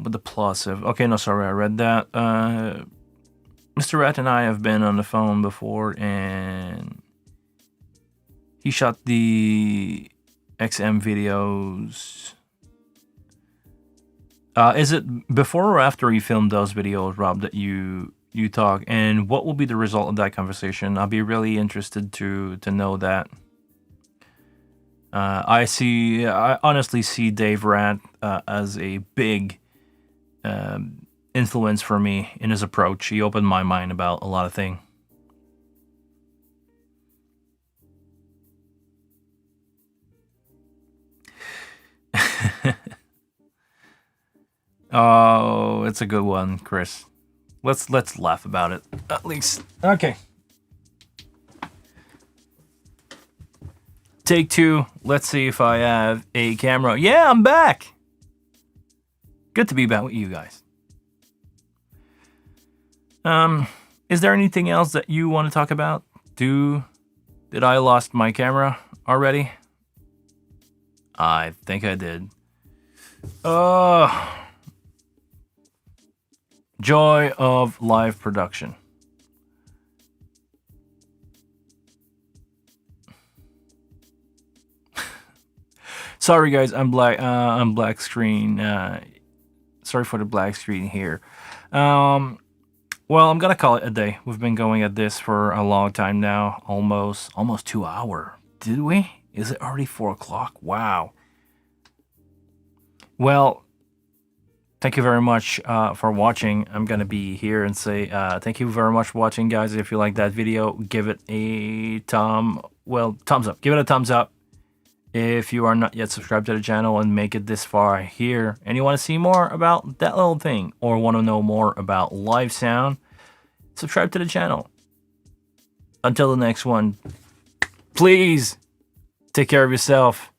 with the plosive. Okay, no, sorry, I read that. Mr. Rat and I have been on the phone before, and he shot the XM videos. Is it before or after you filmed those videos, Rob, that you talk? And what will be the result of that conversation? I'll be really interested to know that. I honestly see Dave Rat as a big influence for me in his approach. He opened my mind about a lot of things. Oh, it's a good one, Chris. Let's laugh about it, at least. Okay. Take 2. Let's see if I have a camera. Yeah, I'm back. Good to be back with you guys. Is there anything else that you want to talk about? Did I lost my camera already? I think I did. Joy of live production. Sorry guys, I'm black screen. Sorry for the black screen here. Well, I'm gonna call it a day. We've been going at this for a long time now, almost 2 hours. Did we? Is it already 4 o'clock? Wow. Well, thank you very much for watching. I'm gonna be here and say thank you very much for watching, guys. If you like that video, give it a thumbs up. Give it a thumbs up. If you are not yet subscribed to the channel and make it this far here, and you want to see more about that little thing, or want to know more about live sound, subscribe to the channel. Until the next one, please take care of yourself,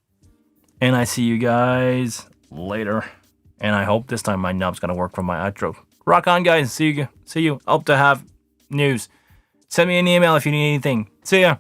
and I see you guys later. And I hope this time my knob's gonna work for my outro. Rock on, guys. See you. Hope to have news. Send me an email if you need anything. See ya.